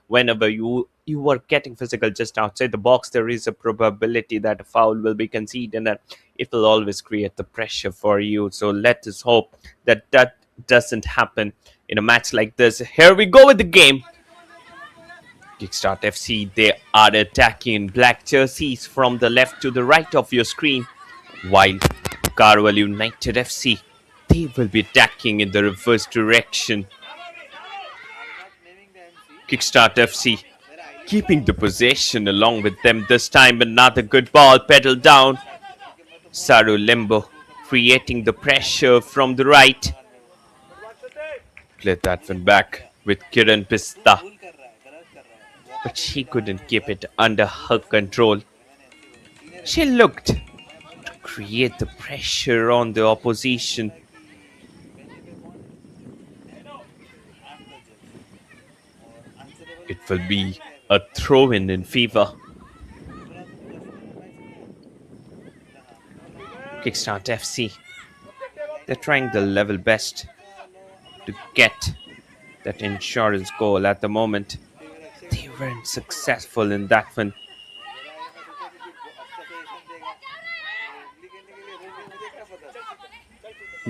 whenever you are getting physical just outside the box, there is a probability that a foul will be conceded, and that it will always create the pressure for you. So let us hope that that doesn't happen in a match like this. Here we go with the game. Kickstart FC, they are attacking in black jerseys from the left to the right of your screen, while Garhwal United FC, they will be attacking in the reverse direction. Kickstart FC keeping the possession along with them this time. Another good ball, pedal down. Saru Limbo creating the pressure from the right. Play that one back with Kiran Pista, but she couldn't keep it under her control. She looked to create the pressure on the opposition. It will be a throw-in in favor. Kickstart FC, they're trying their level best to get that insurance goal at the moment. They weren't successful in that one.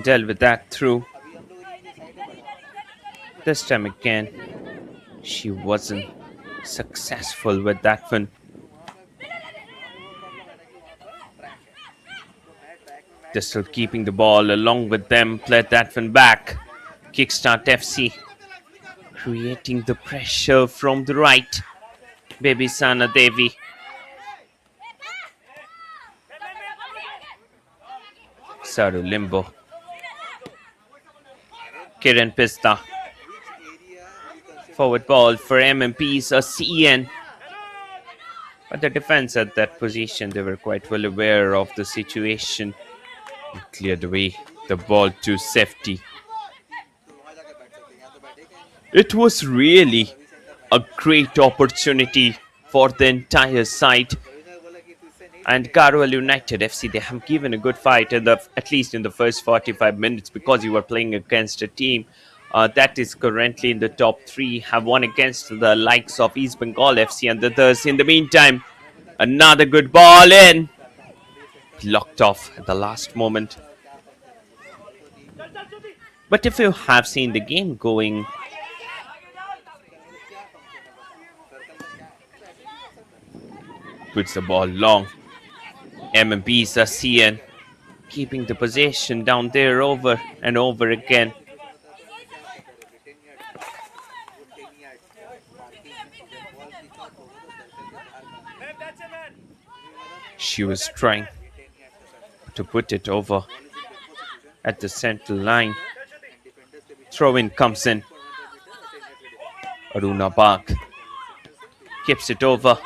Dealt with that through. This time again, she wasn't successful with that one. They're still keeping the ball along with them. Played that one back. Kickstart FC creating the pressure from the right. Baby Sana Devi. Saru Limbo. Kiran Pista. Forward ball for MMPs, a CN. But the defense at that position, they were quite well aware of the situation and cleared away the ball to safety. It was really a great opportunity for the entire side. And Garhwal United FC, they have given a good fight at least in the first 45 minutes, because you were playing against a team that is currently in the top 3, have won against the likes of East Bengal FC and others. In the meantime, another good ball in. Blocked off at the last moment. But if you have seen the game going, puts the ball long. MMPs are CN keeping the possession down there over and over again. She was trying to put it over at the central line. Throw-in comes in. Aruna Bag keeps it over.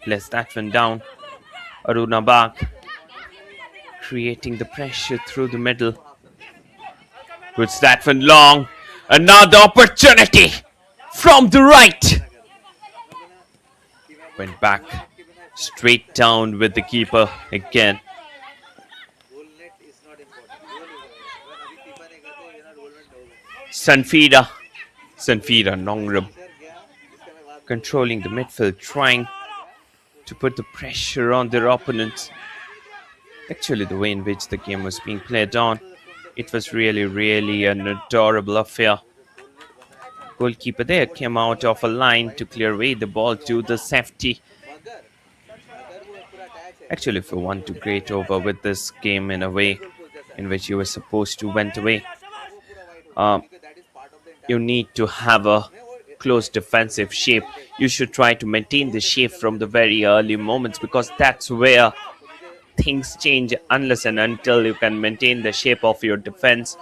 Plays that one down. Aruna Bag creating the pressure through the middle. Puts that one long. Another opportunity from the right. Went back straight down with the keeper again. Sanfida Sanfira Nongrum controlling the midfield, trying to put the pressure on their opponents. Actually, the way in which the game was being played on, it was really, really an adorable affair. Goalkeeper there came out of a line to clear away the ball to the safety. Actually, if you want to get over with this game in a way in which you were supposed to went away, um, you need to have a close defensive shape. You should try to maintain the shape from the very early moments, because that's where things change. Unless and until you can maintain the shape of your defense,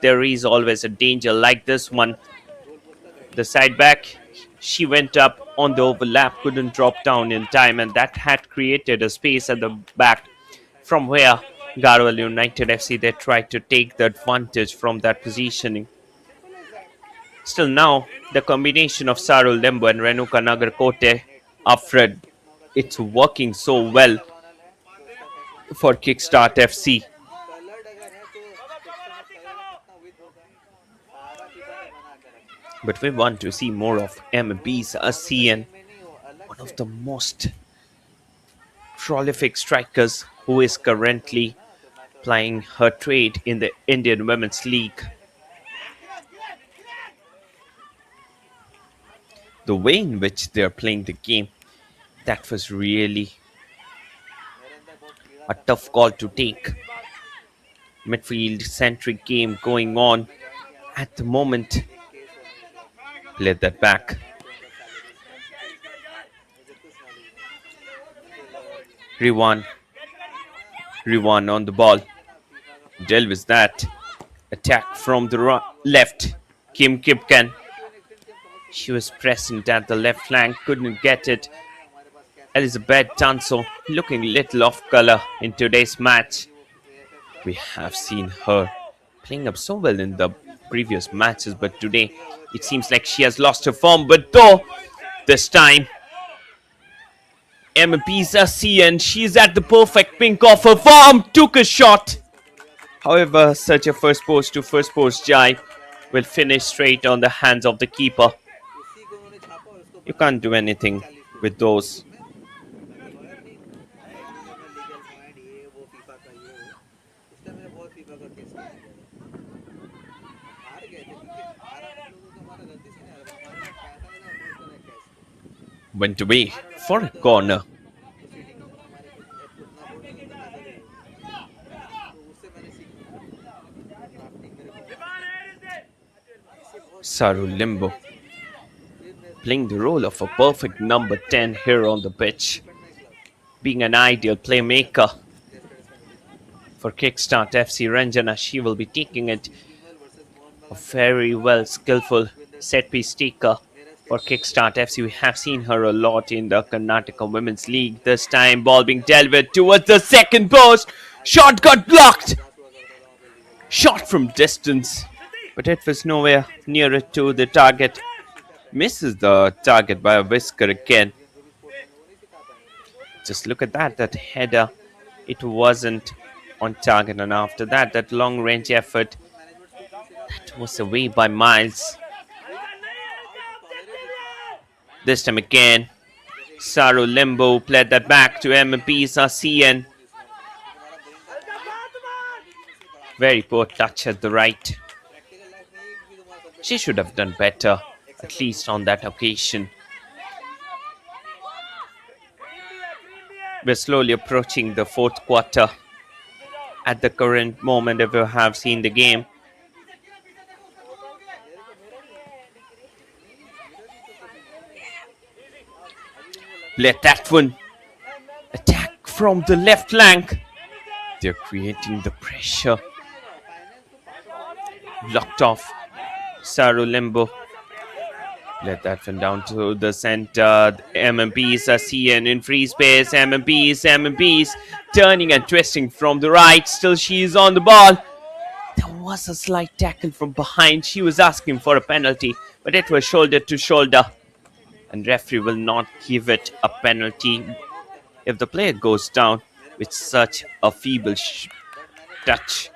there is always a danger like this one. The side back, she went up on the overlap, couldn't drop down in time, and that had created a space at the back from where Garhwal United FC, they tried to take the advantage from that positioning. Still now, the combination of Sarul Lembu and Renuka Nagarkote, Afred, it's working so well for Kickstart FC. But we want to see more of MB's ASEAN, one of the most prolific strikers who is currently plying her trade in the Indian Women's League. The way in which they are playing the game, that was really a tough call to take. Midfield-centric game going on at the moment. Played that back. Riwan on the ball. Dealt with that. Attack from the left. Kim Kipken. She was present at the left flank, couldn't get it. Elizabeth Tanso looking little off color in today's match. We have seen her playing up so well in the previous matches, but today it seems like she has lost her form. But though, this time, MP's ASEAN, she's at the perfect pink of her form, took a shot. However, such a first post to first post jibe will finish straight on the hands of the keeper. You can't do anything with those. Went away for a corner. Sarul Lembu playing the role of a perfect number 10 here on the pitch, being an ideal playmaker for Kickstart FC. Ranjana, she will be taking it. A very well skillful set piece taker for Kickstart FC. We have seen her a lot in the Karnataka Women's League. This time, ball being delivered towards the second post. Shot got blocked. Shot from distance, but it was nowhere nearer to the target. Misses the target by a whisker again. Just look at that header. It wasn't on target, and after that, that long range effort, that was away by miles. This time again, Sarul Lembu played that back to MP's ASEAN. Very poor touch at the right. She should have done better, at least on that occasion. We're slowly approaching the fourth quarter. At the current moment, if you have seen the game, let that one attack from the left flank. They're creating the pressure. Blocked off. Sarul Lembu. Let that one down to the center. MMP's ASEAN in free space. MMP's turning and twisting from the right. Still she is on the ball. There was a slight tackle from behind. She was asking for a penalty, but it was shoulder to shoulder. And referee will not give it a penalty if the player goes down with such a feeble touch.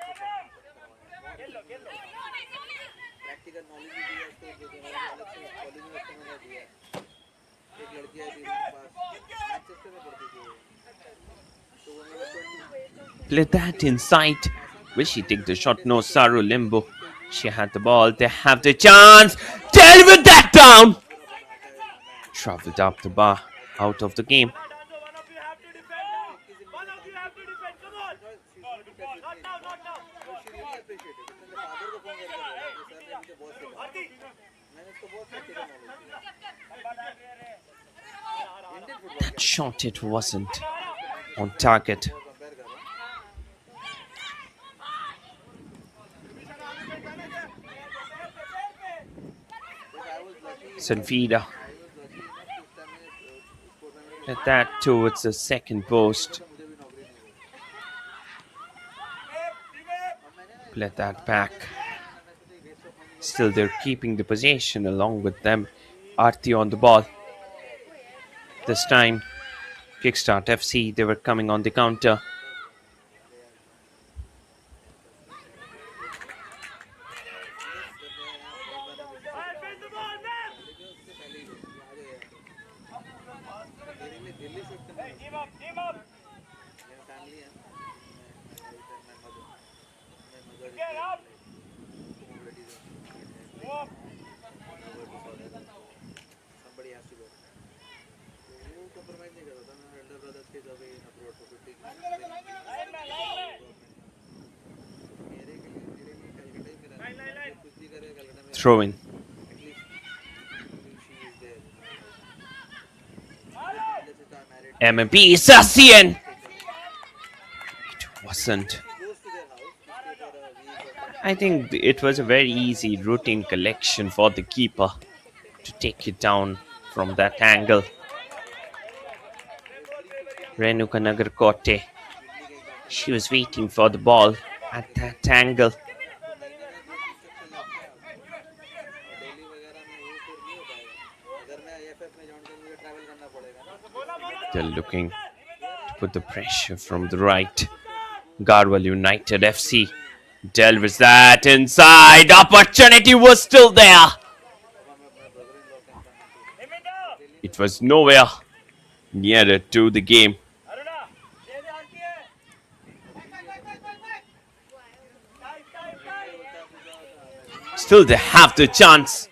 Play that inside. Will she take the shot? No, Saru Limbo. She had the ball. They have the chance. Deliver that down. Traveled up the bar. Out of the game. That shot, it wasn't on target. Sanfida. At that towards the second post. Play that back. Still they're keeping the possession along with them. Arti on the ball. This time, Kickstart FC, they were coming on the counter. Throw in. MMP Sassian. It wasn't. I think it was a very easy routine collection for the keeper to take it down from that angle. Renuka Nagarkote. She was waiting for the ball at that angle. They're looking to put the pressure from the right. Garhwal United FC delivers that inside. Opportunity was still there. It was nowhere nearer to the game. Still they have the chance.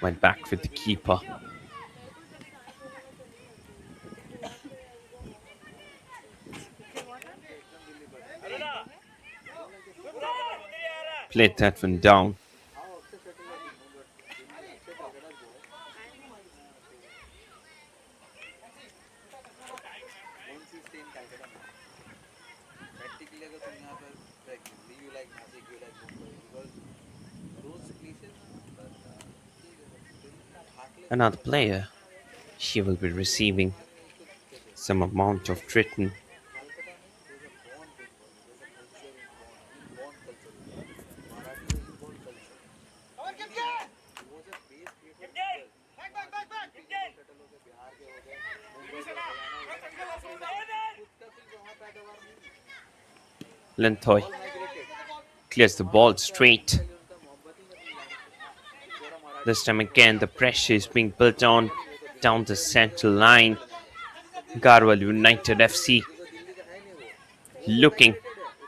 Went back with the keeper. Played that one down. Another player, she will be receiving some amount of treatment. Lenthoi clears the ball straight. This time again, the pressure is being built on down the central line. Garhwal United FC looking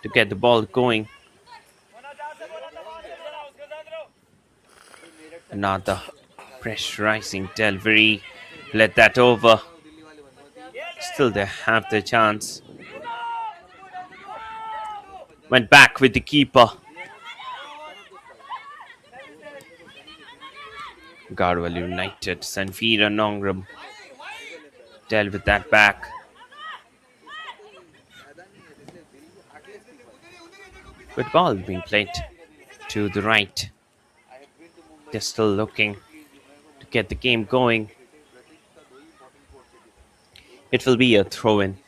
to get the ball going. Another pressurizing delivery. Let that over. Still they have the chance. Went back with the keeper. Garhwal United, Sanfira Nongram dealt with that back. With ball being played to the right. They're still looking to get the game going. It will be a throw-in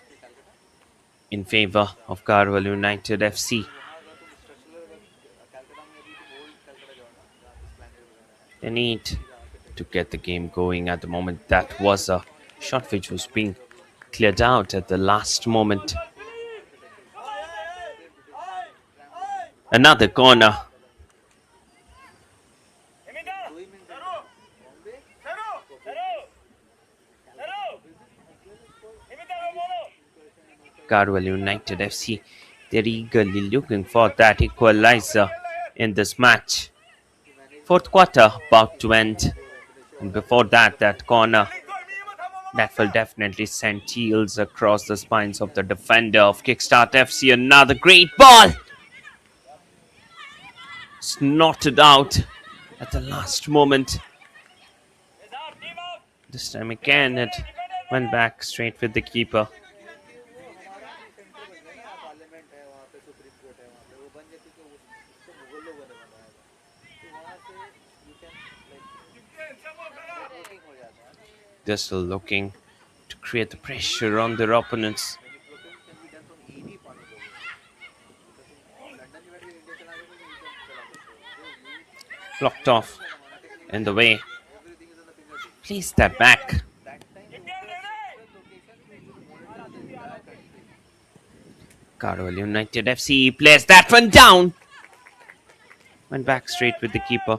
in favor of Garhwal United FC. They need to get the game going at the moment. That was a shot which was being cleared out at the last moment. Another corner. Garhwal United FC. They're eagerly looking for that equalizer in this match. Fourth quarter about to end, and before that, that corner that will definitely send chills across the spines of the defender of Kickstart FC. Another great ball, snotted out at the last moment. This time again, it went back straight with the keeper. They're still looking to create the pressure on their opponents. Blocked off in the way. Please step back. Garhwal United FC plays that one down. Went back straight with the keeper.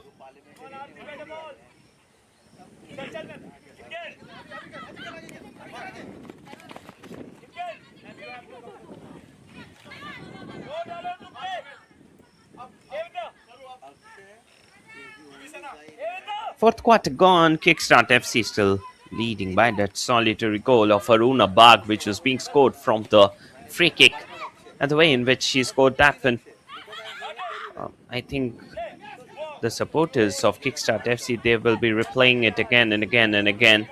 Fourth quarter gone, Kickstart FC still leading by that solitary goal of Aruna Bagh, which was being scored from the free kick. And the way in which she scored that one, I think the supporters of Kickstart FC, they will be replaying it again and again and again.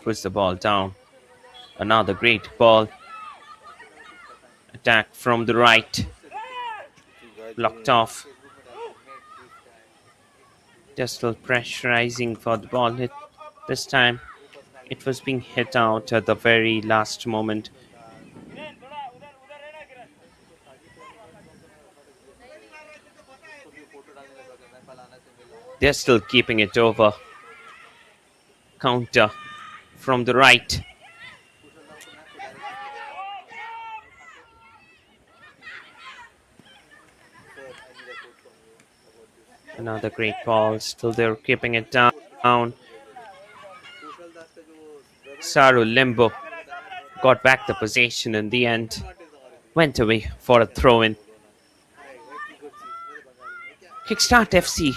Puts the ball down. Another great ball. Attack from the right. Blocked off. Just still pressurizing for the ball. This time it was being hit out at the very last moment. They're still keeping it over. Counter from the right. Another great ball. Still they're keeping it down. Saru Limbo got back the possession in the end. Went away for a throw-in. Kickstart FC.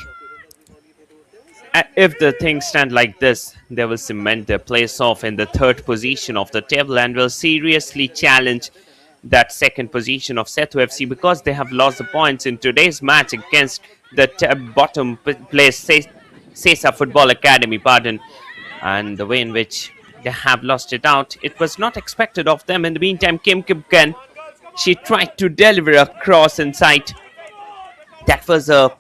If the things stand like this, they will cement their place off in the third position of the table and will seriously challenge that second position of Setu FC because they have lost the points in today's match against the bottom place Sesa Football Academy, and the way in which they have lost it out, it was not expected of them. In the meantime, Kim Kipken, she tried to deliver a cross inside. That was a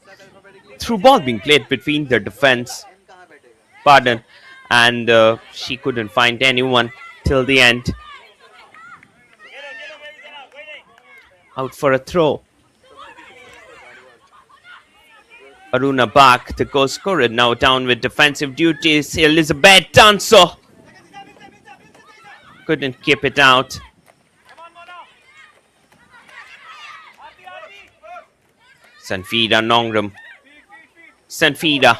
through ball being played between the defense, and she couldn't find anyone till the end. Out for a throw. Aruna Bagh, the goal scorer, now down with defensive duties. Elizabeth Danso couldn't keep it out. Sanfida Nongrum. Sanfida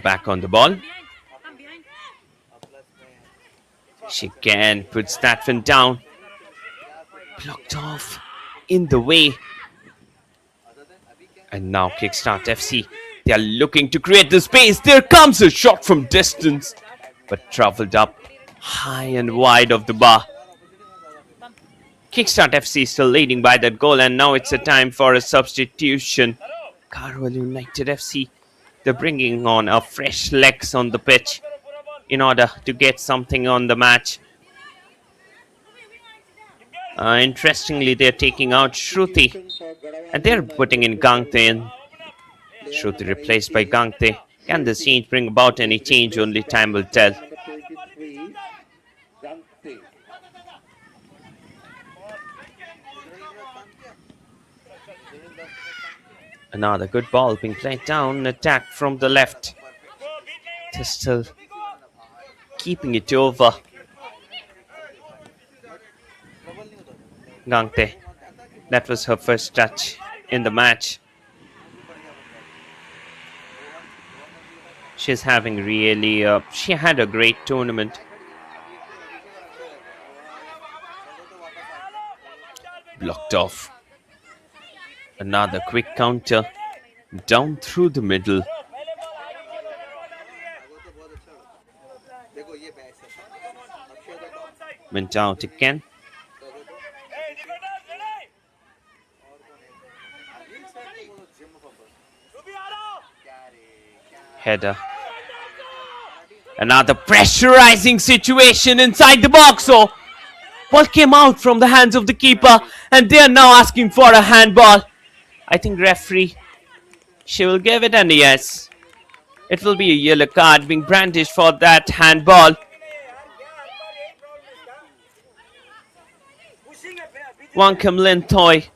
back on the ball. She again puts that one down. Blocked off in the way. And now Kickstart FC, they are looking to create the space. There comes a shot from distance, but traveled up high and wide of the bar. Kickstart FC still leading by that goal, and now it's a time for a substitution. Garhwal United FC, they're bringing on a fresh legs on the pitch in order to get something on the match. Interestingly, they're taking out Shruti and they're putting in Gangte in. Shruti replaced by Gangte. Can this change bring about any change? Only time will tell. Another good ball being played down. Attack from the left. They're still keeping it over. Gangte. That was her first touch in the match. She's having really, she had a great tournament. Blocked off. Another quick counter. Down through the middle. Went out again. Header. Another pressurizing situation inside the box. So, ball came out from the hands of the keeper, and they are now asking for a handball. I think referee, she will give it, and yes, it will be a yellow card being brandished for that handball. Wangkam Lintoy.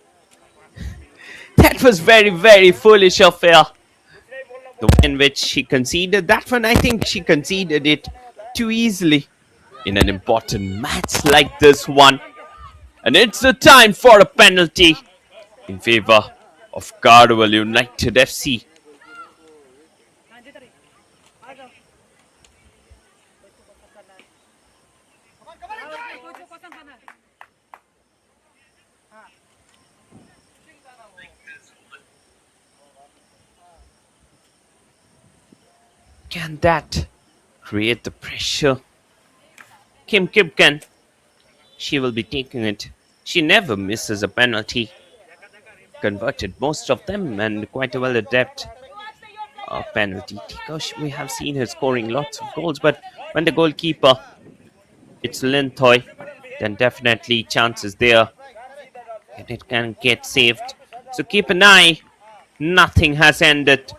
That was very, very foolish of her. The way in which she conceded that one, I think she conceded it too easily in an important match like this one. And it's the time for a penalty in favor of Garhwal United FC. Can that create the pressure? Kim Kipken, she will be taking it. She never misses a penalty. Converted most of them and quite a well adept penalty taker. We have seen her scoring lots of goals, but when the goalkeeper, it's Lintoy, then definitely chances there. And it can get saved. So keep an eye. Nothing has ended.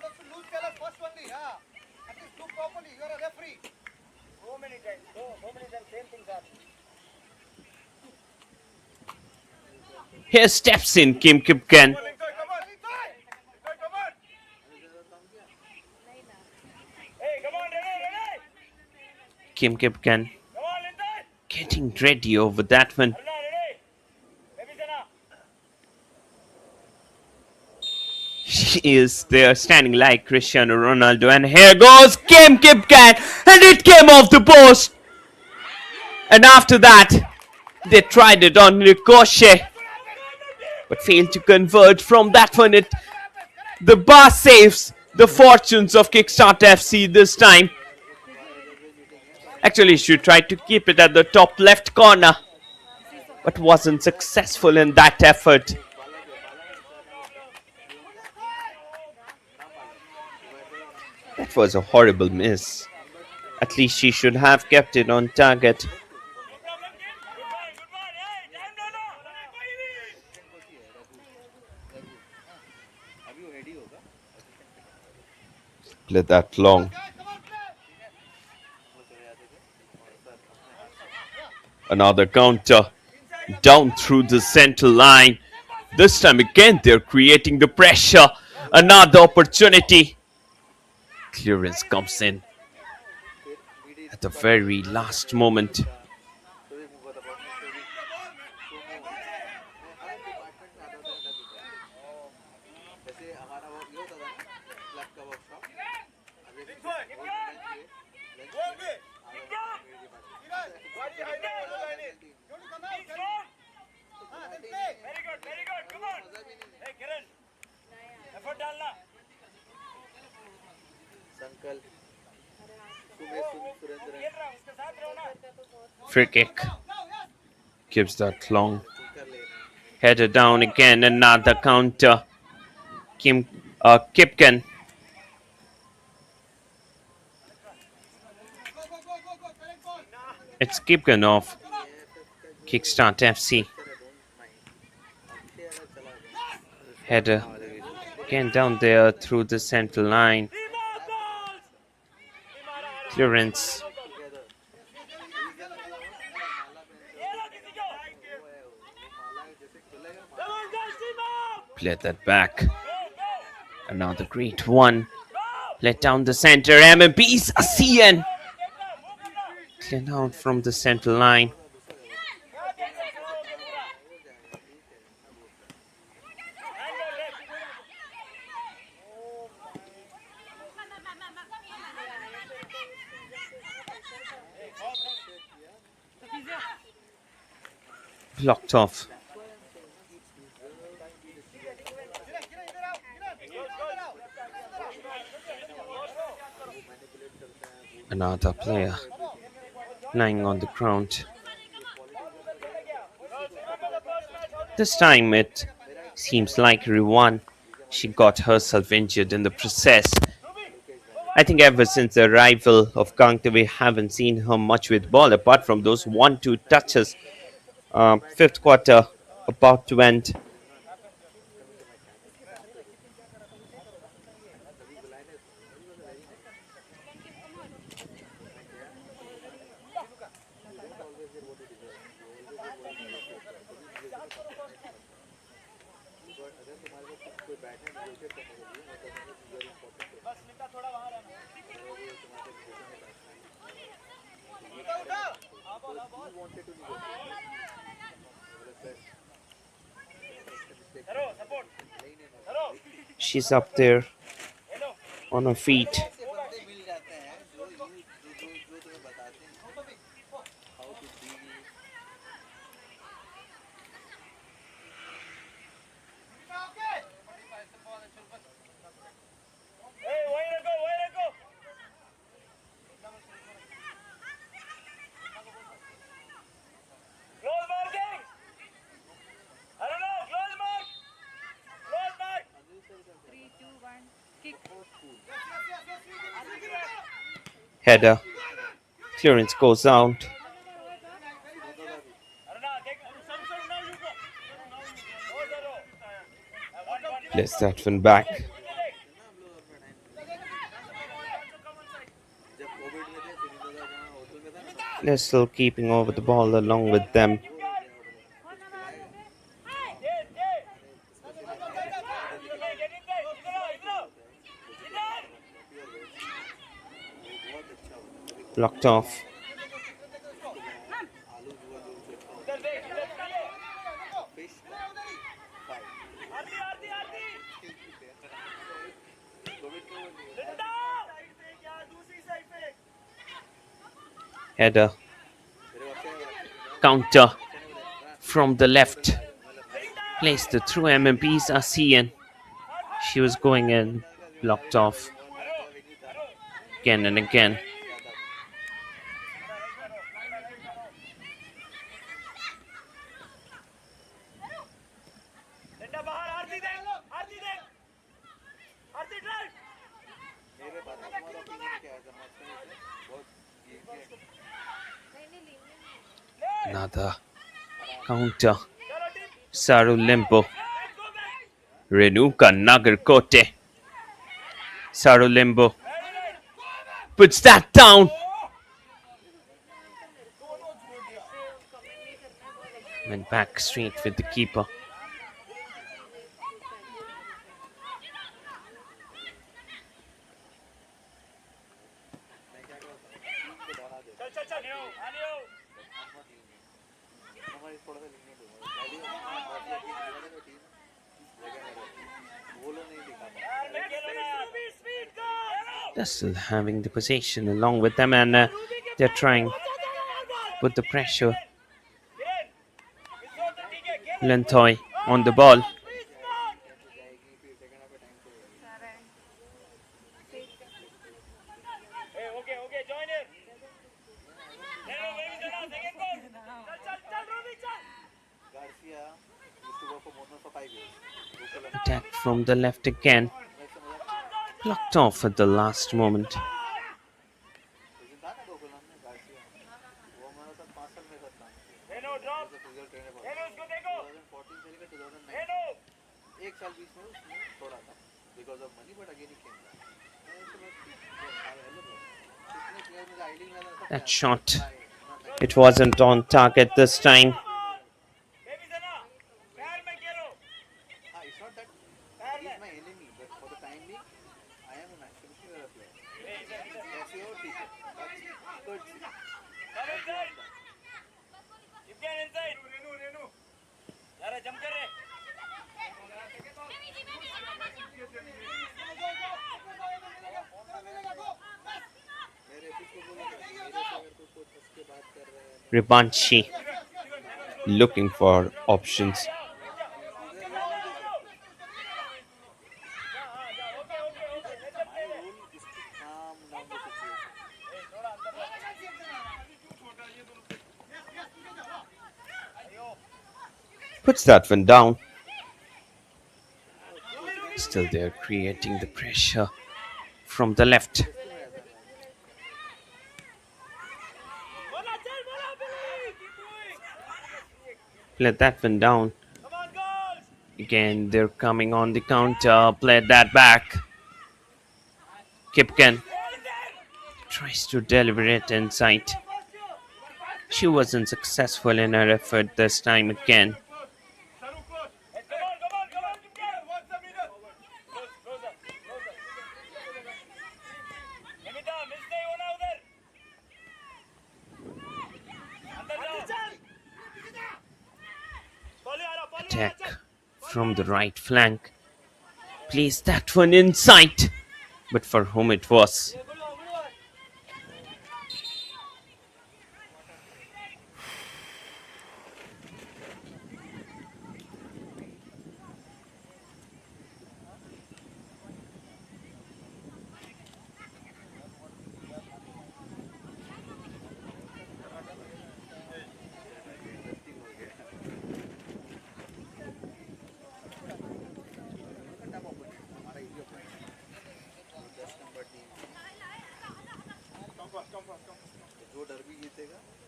Here steps in Kim Kipken. Kim Kipken getting ready over that one. She is there standing like Cristiano Ronaldo, and here goes Kim Kipken, and it came off the post. And after that, they tried it on Ricochet, but failed to convert from that one. The bar saves the fortunes of Kickstart FC this time. Actually, she tried to keep it at the top left corner, but wasn't successful in that effort. That was a horrible miss. At least she should have kept it on target. Play that long. Another counter down through the center line. This time again they're creating the pressure. Another opportunity. Clearance comes in at the very last moment. Free kick. Gives that long. Header down again. Another counter. Kipken. It's Kipken of Kickstart FC. Header again down there through the central line. Clearance. Play that back. Another great one. Play down the center. MMP's ASEAN. Clear out from the central line. Blocked off. Another player lying on the ground. This time it seems like Riwan. She got herself injured in the process. I think ever since the arrival of Gangte, we haven't seen her much with ball apart from those 1-2 touches. Fifth quarter about to end. She's up there on her feet. Header. Clearance goes out. Plays that one back. They're still keeping over the ball along with them. Blocked off. Header. Counter from the left. Placed it through MMP's ASEAN. She was going in. Blocked off. Again and again. Another counter. Saru Limbo. Renuka Nagarkote. Saru Limbo puts that down. Went back straight with the keeper. They're still having the possession along with them, and they're trying to put the pressure. Lentoy on the ball. Attack from the left again. Blocked off at the last moment. That shot, it wasn't on target this time. Ribanchi looking for options. Puts that one down. Still they're creating the pressure from the left. Let that one down. Again, they're coming on the counter. Play that back. Kipken tries to deliver it inside. She wasn't successful in her effort this time again. Attack from the right flank. Place that one inside. But for whom it was.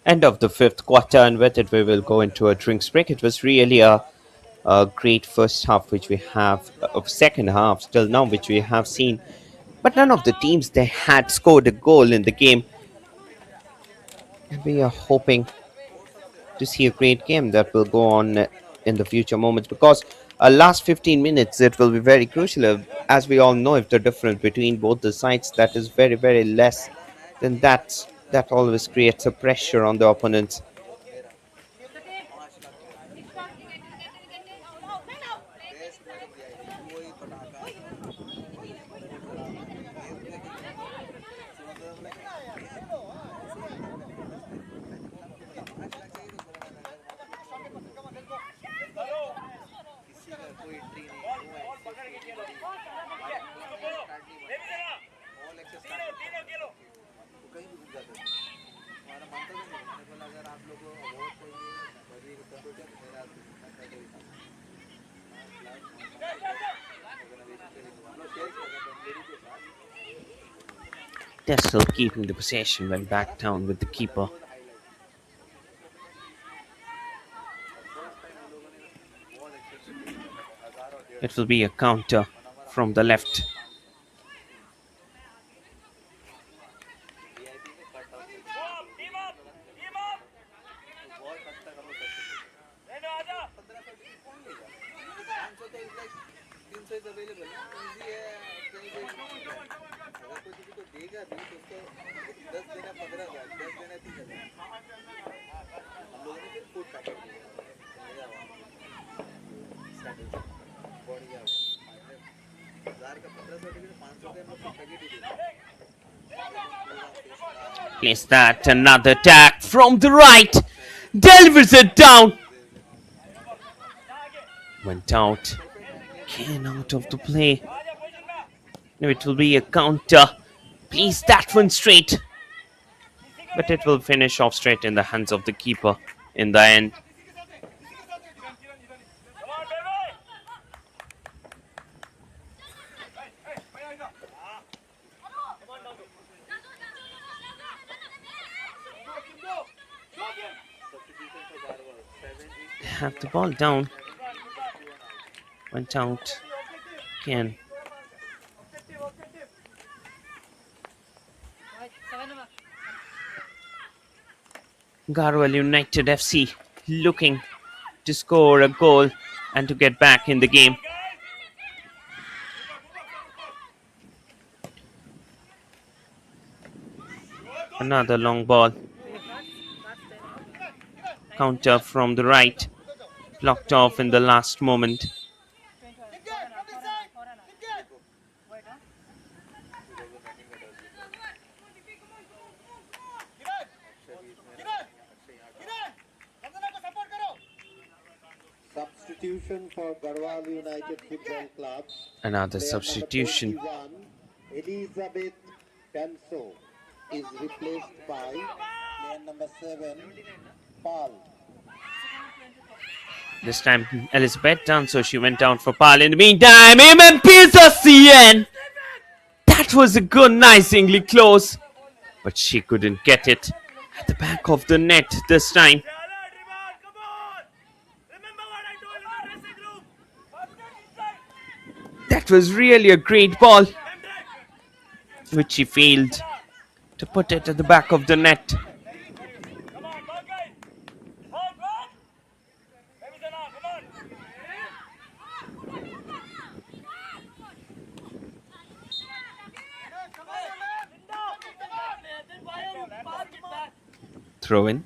End of the fifth quarter, and with it, we will go into a drinks break. It was really a great first half, which we have, of second half till now, which we have seen. But none of the teams they had scored a goal in the game. And we are hoping to see a great game that will go on in the future moments because last 15 minutes it will be very crucial. As we all know, if the difference between both the sides that is very very less, then that always creates a pressure on the opponents. They're still keeping the possession when back down with the keeper. It will be a counter from the left. Place that, another attack from the right. Delivers it down. Went out. Again out of the play. Now it will be a counter. Place that one straight. But it will finish off straight in the hands of the keeper in the end. Have the ball down. Went out. Again. Garhwal United FC looking to score a goal and to get back in the game. Another long ball. Counter from the right. Blocked off in the last moment. in for Garhwal United Football Club. Another Player number substitution. 21, Elizabeth Canso, is replaced by player number 7, Paul. This time Elizabeth done, so she went down for Pal. In the meantime, MMP's a CN. That was a good, nicely close, but she couldn't get it at the back of the net this time. That was really a great ball, which she failed to put it at the back of the net. Throw in.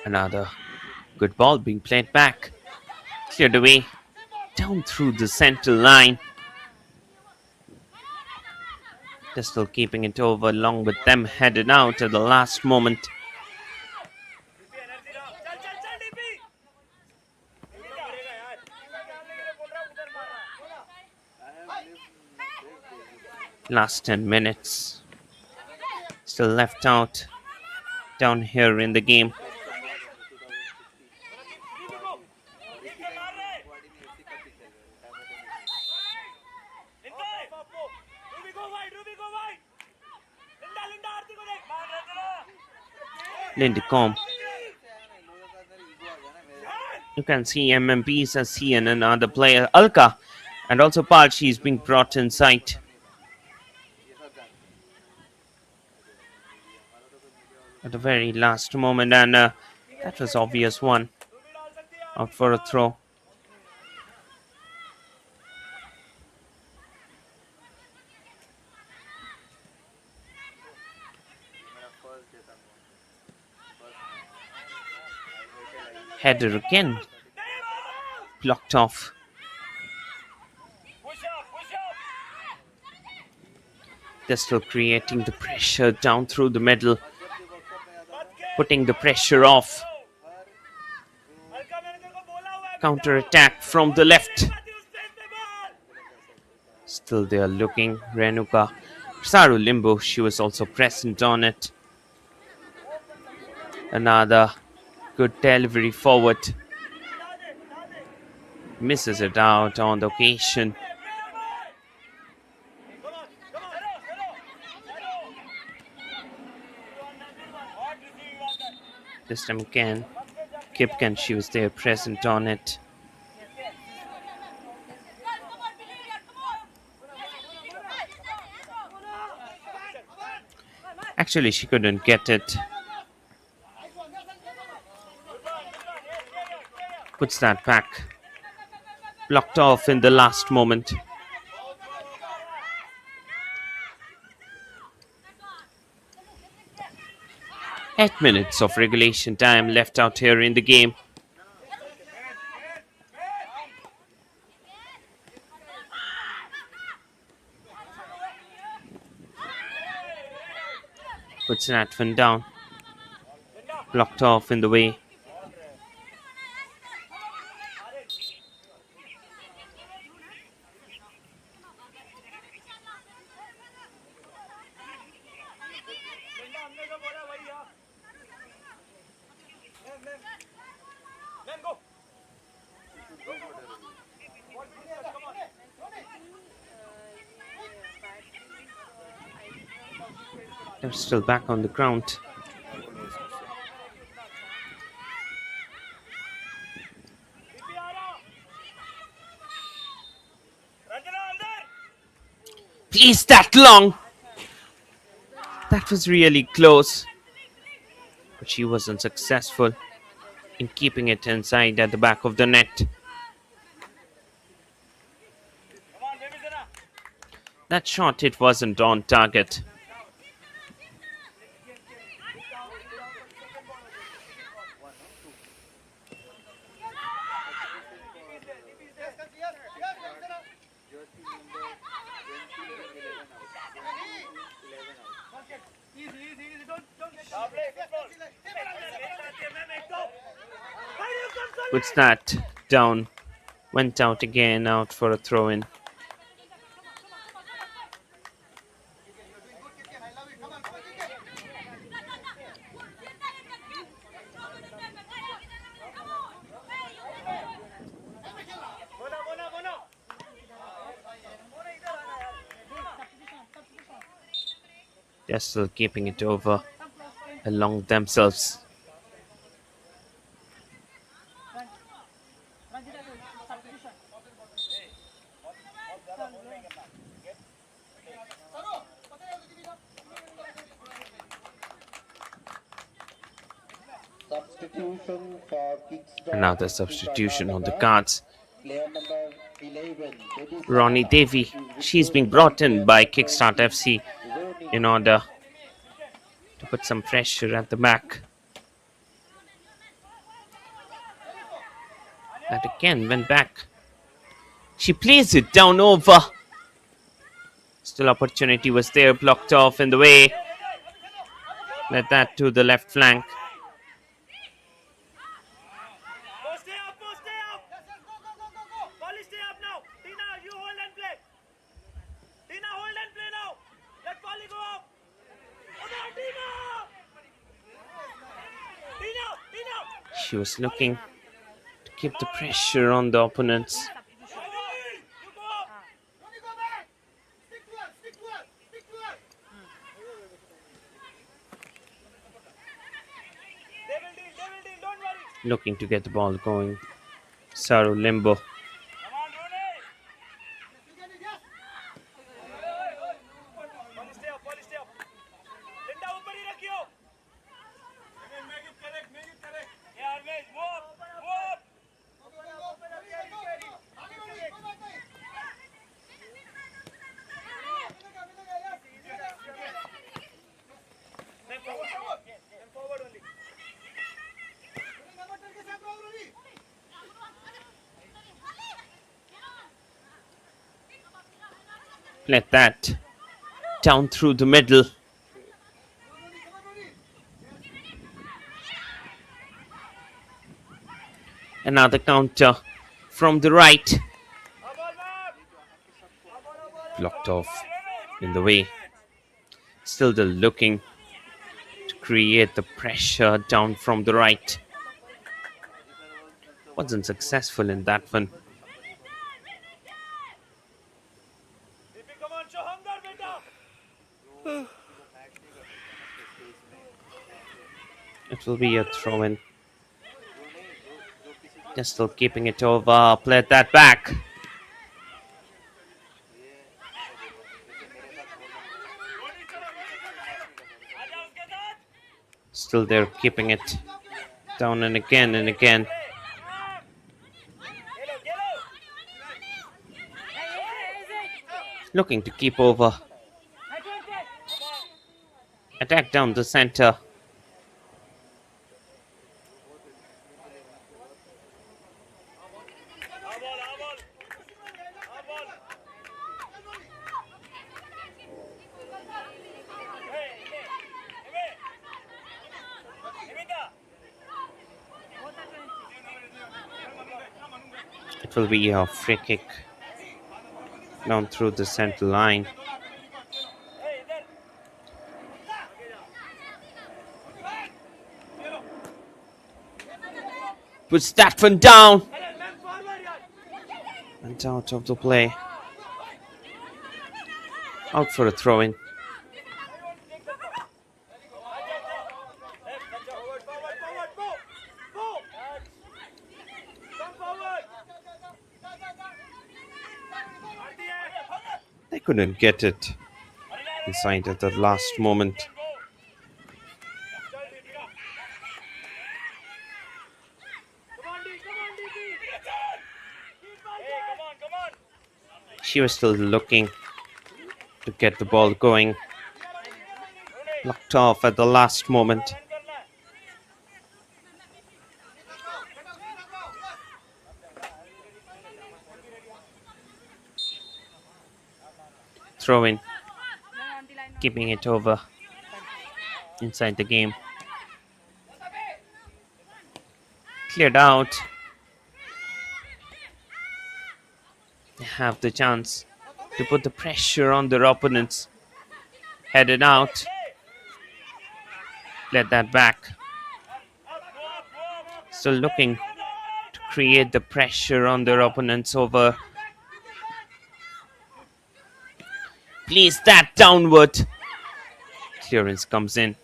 Another good ball being played back. Cleared away. Down through the center line. They're still keeping it over along with them headed out at the last moment. Last 10 minutes. Still left out down here in the game. Lindicombe. You can see MMPs as he and another player, Alka, and also Palchi is being brought inside. At the very last moment, and that was obvious one. Out for a throw. Header again. Blocked off. They're still creating the pressure down through the middle. Putting the pressure off. Counter attack from the left. Still they are looking. Renuka. Saru Limbo, she was also present on it. Another good delivery forward. Misses it out on the occasion. This time again, Kipken, she was there present on it. Actually, she couldn't get it. Puts that back. Blocked off in the last moment. Eight minutes of regulation time left out here in the game. Puts that one down. Blocked off in the way. They're still back on the ground. Please, that long. That was really close. But she wasn't successful in keeping it inside at the back of the net. That shot, it wasn't on target. Puts that down. Went out again, out for a throw in. They're still keeping it over along themselves. Substitution for Kickstart. Another substitution on the cards. Player number 11, Ronnie Devi. She's been brought in by Kickstart FC in order to put some pressure at the back. That again went back. She plays it down over. Still opportunity was there, blocked off in the way. Let that to the left flank. She was looking to keep the pressure on the opponents. Looking to get the ball going. Saru Limbo. Let that down through the middle. Another counter from the right. Blocked off in the way. Still they're looking to create the pressure down from the right. Wasn't successful in that one. It will be a throw-in. They're still keeping it over. Played that back. Still they're keeping it down and again and again. Looking to keep over. Attack down the center. It will be a free kick down through the center line. Puts that one down. And out of the play. Out for a throw-in. They couldn't get it inside at the last moment. She was still looking to get the ball going. Locked off at the last moment. throw in, keeping it over inside the game. Cleared out. They have the chance to put the pressure on their opponents. Headed out. Let that back. Still looking to create the pressure on their opponents over. Place that downward. Clearance comes in.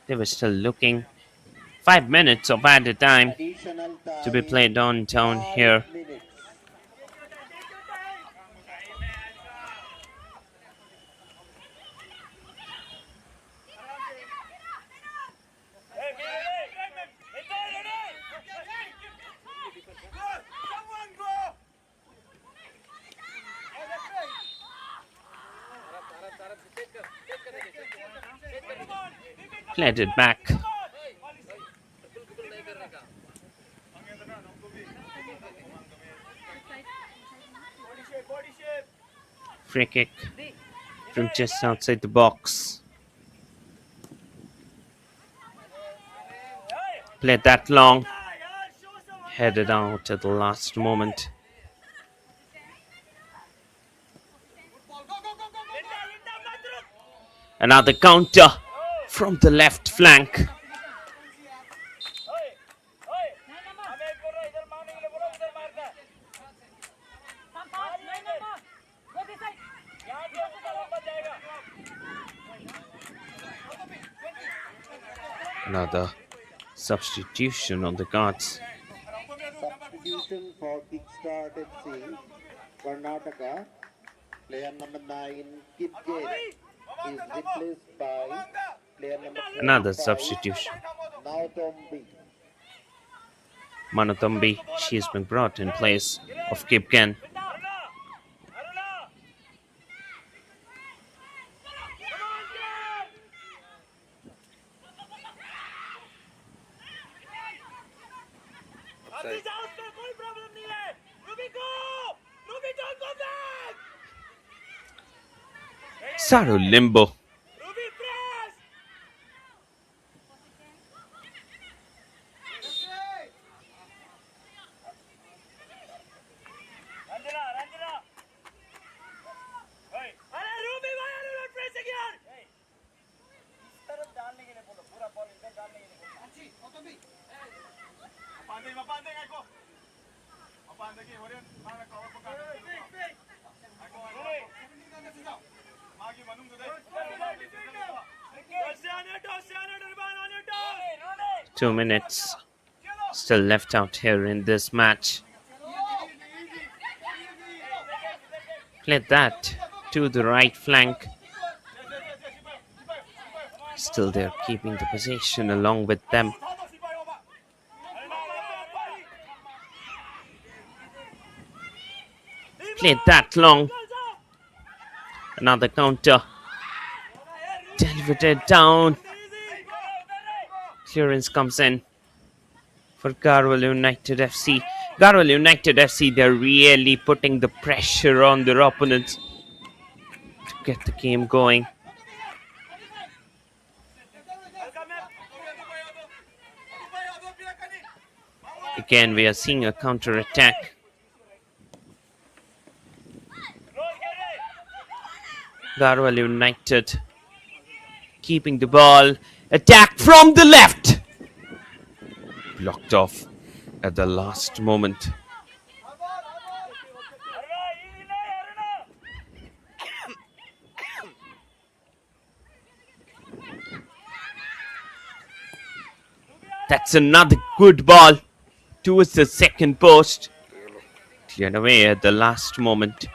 They were still looking. 5 minutes of added time Additional to be time played on down here. 5 minutes. Played it back. Free kick from just outside the box. Played that long. Headed out at the last moment. Another counter from the left flank. Another substitution on the guards. Substitution for Kickstart FC, Karnataka. Player number 9, Kipgate, is replaced by player number 25, Another substitution. Nautombi. Manotombi, she has been brought in place of Kipken. Saru Limbo. Two minutes still left out here in this match. Played that to the right flank. Still they're keeping the possession along with them. Played that long. Another counter. Delivered it down. Clearance comes in for Garhwal United FC. Garhwal United FC, they're really putting the pressure on their opponents to get the game going. Again, we are seeing a counter-attack. Garhwal United keeping the ball. Attack from the left. Blocked off at the last moment. That's another good ball towards the second post. Cleared away at the last moment.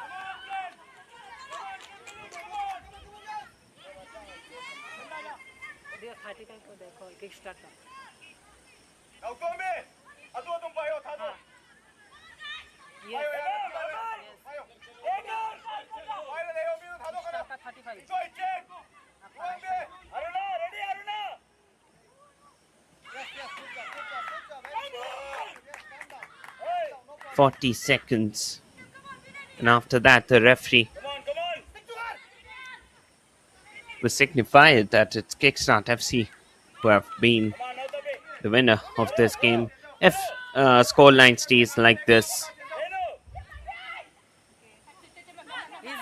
Aruna, ready, Aruna? 40 seconds. And after that, the referee Come on. will signify that it's Kickstart FC who have been Come on, out the way. the winner of this game. If scoreline stays like this, Renu.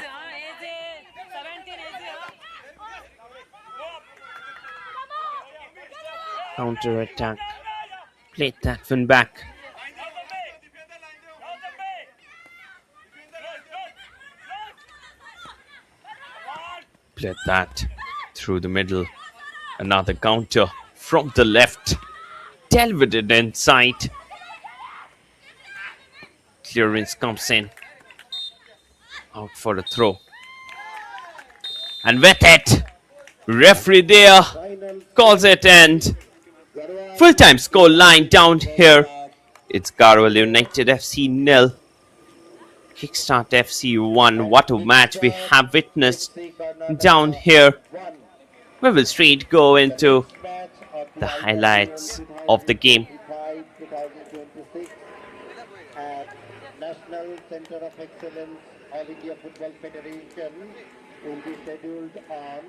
counter attack. Played that one back. Played that through the middle. Another counter from the left. Delved it inside. Clearance comes in. Out for a throw. And with it, referee there Final calls it end. Garhwal Full-time score line down here. It's Garhwal United FC 0. Kickstart FC 1. What a match we have witnessed FC Karnataka down here. 1. We will straight go into Match of the highlights of the game. 2026 at National Center of Excellence All India Football Federation will be scheduled on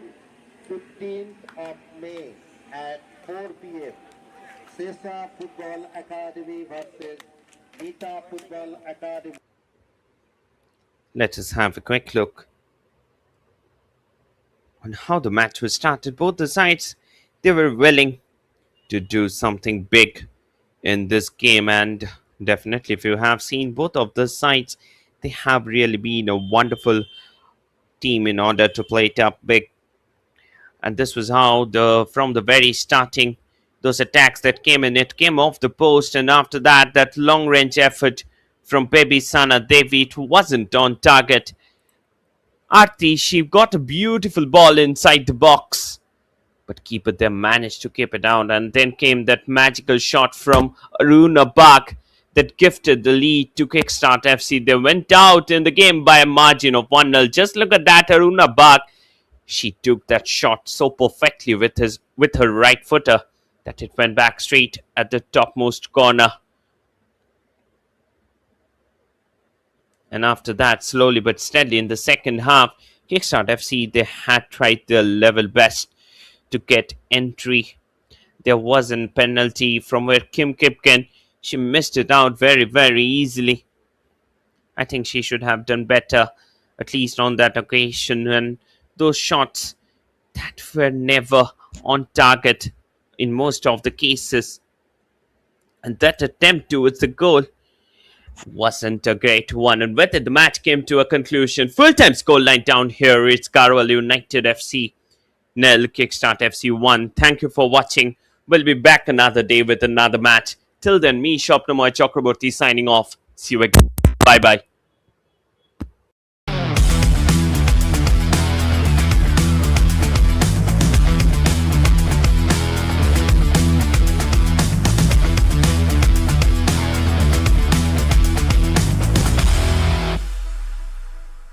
15th of May at 4 p.m. Sesa Football Academy versus Nita Football Academy. Let us have a quick look on how the match was started. Both the sides, they were willing to do something big in this game, and definitely if you have seen both of the sides, they have really been a wonderful team in order to play it up big. And this was how from the very starting, those attacks that came in, it came off the post, and after that, that long range effort from Baby Sana Devi, it wasn't on target. Aarti, she got a beautiful ball inside the box, but keeper there managed to keep it down, and then came that magical shot from Aruna Bag that gifted the lead to Kickstart FC. They went out in the game by a margin of 1-0. Just look at that, Aruna Bag. She took that shot so perfectly with her right footer that it went back straight at the topmost corner. And after that, slowly but steadily in the second half, Kickstart FC, they had tried their level best to get entry. There was a penalty from where Kim Kipken, she missed it out very, very easily. I think she should have done better, at least on that occasion. And those shots that were never on target in most of the cases. And that attempt towards the goal wasn't a great one. And with it, the match came to a conclusion. Full-time scoreline down here. It's Garhwal United FC 0, Kickstart FC 1. Thank you for watching. We'll be back another day with another match. Till then, me, Shopnamoy Chakraborty, signing off. See you again. Bye-bye.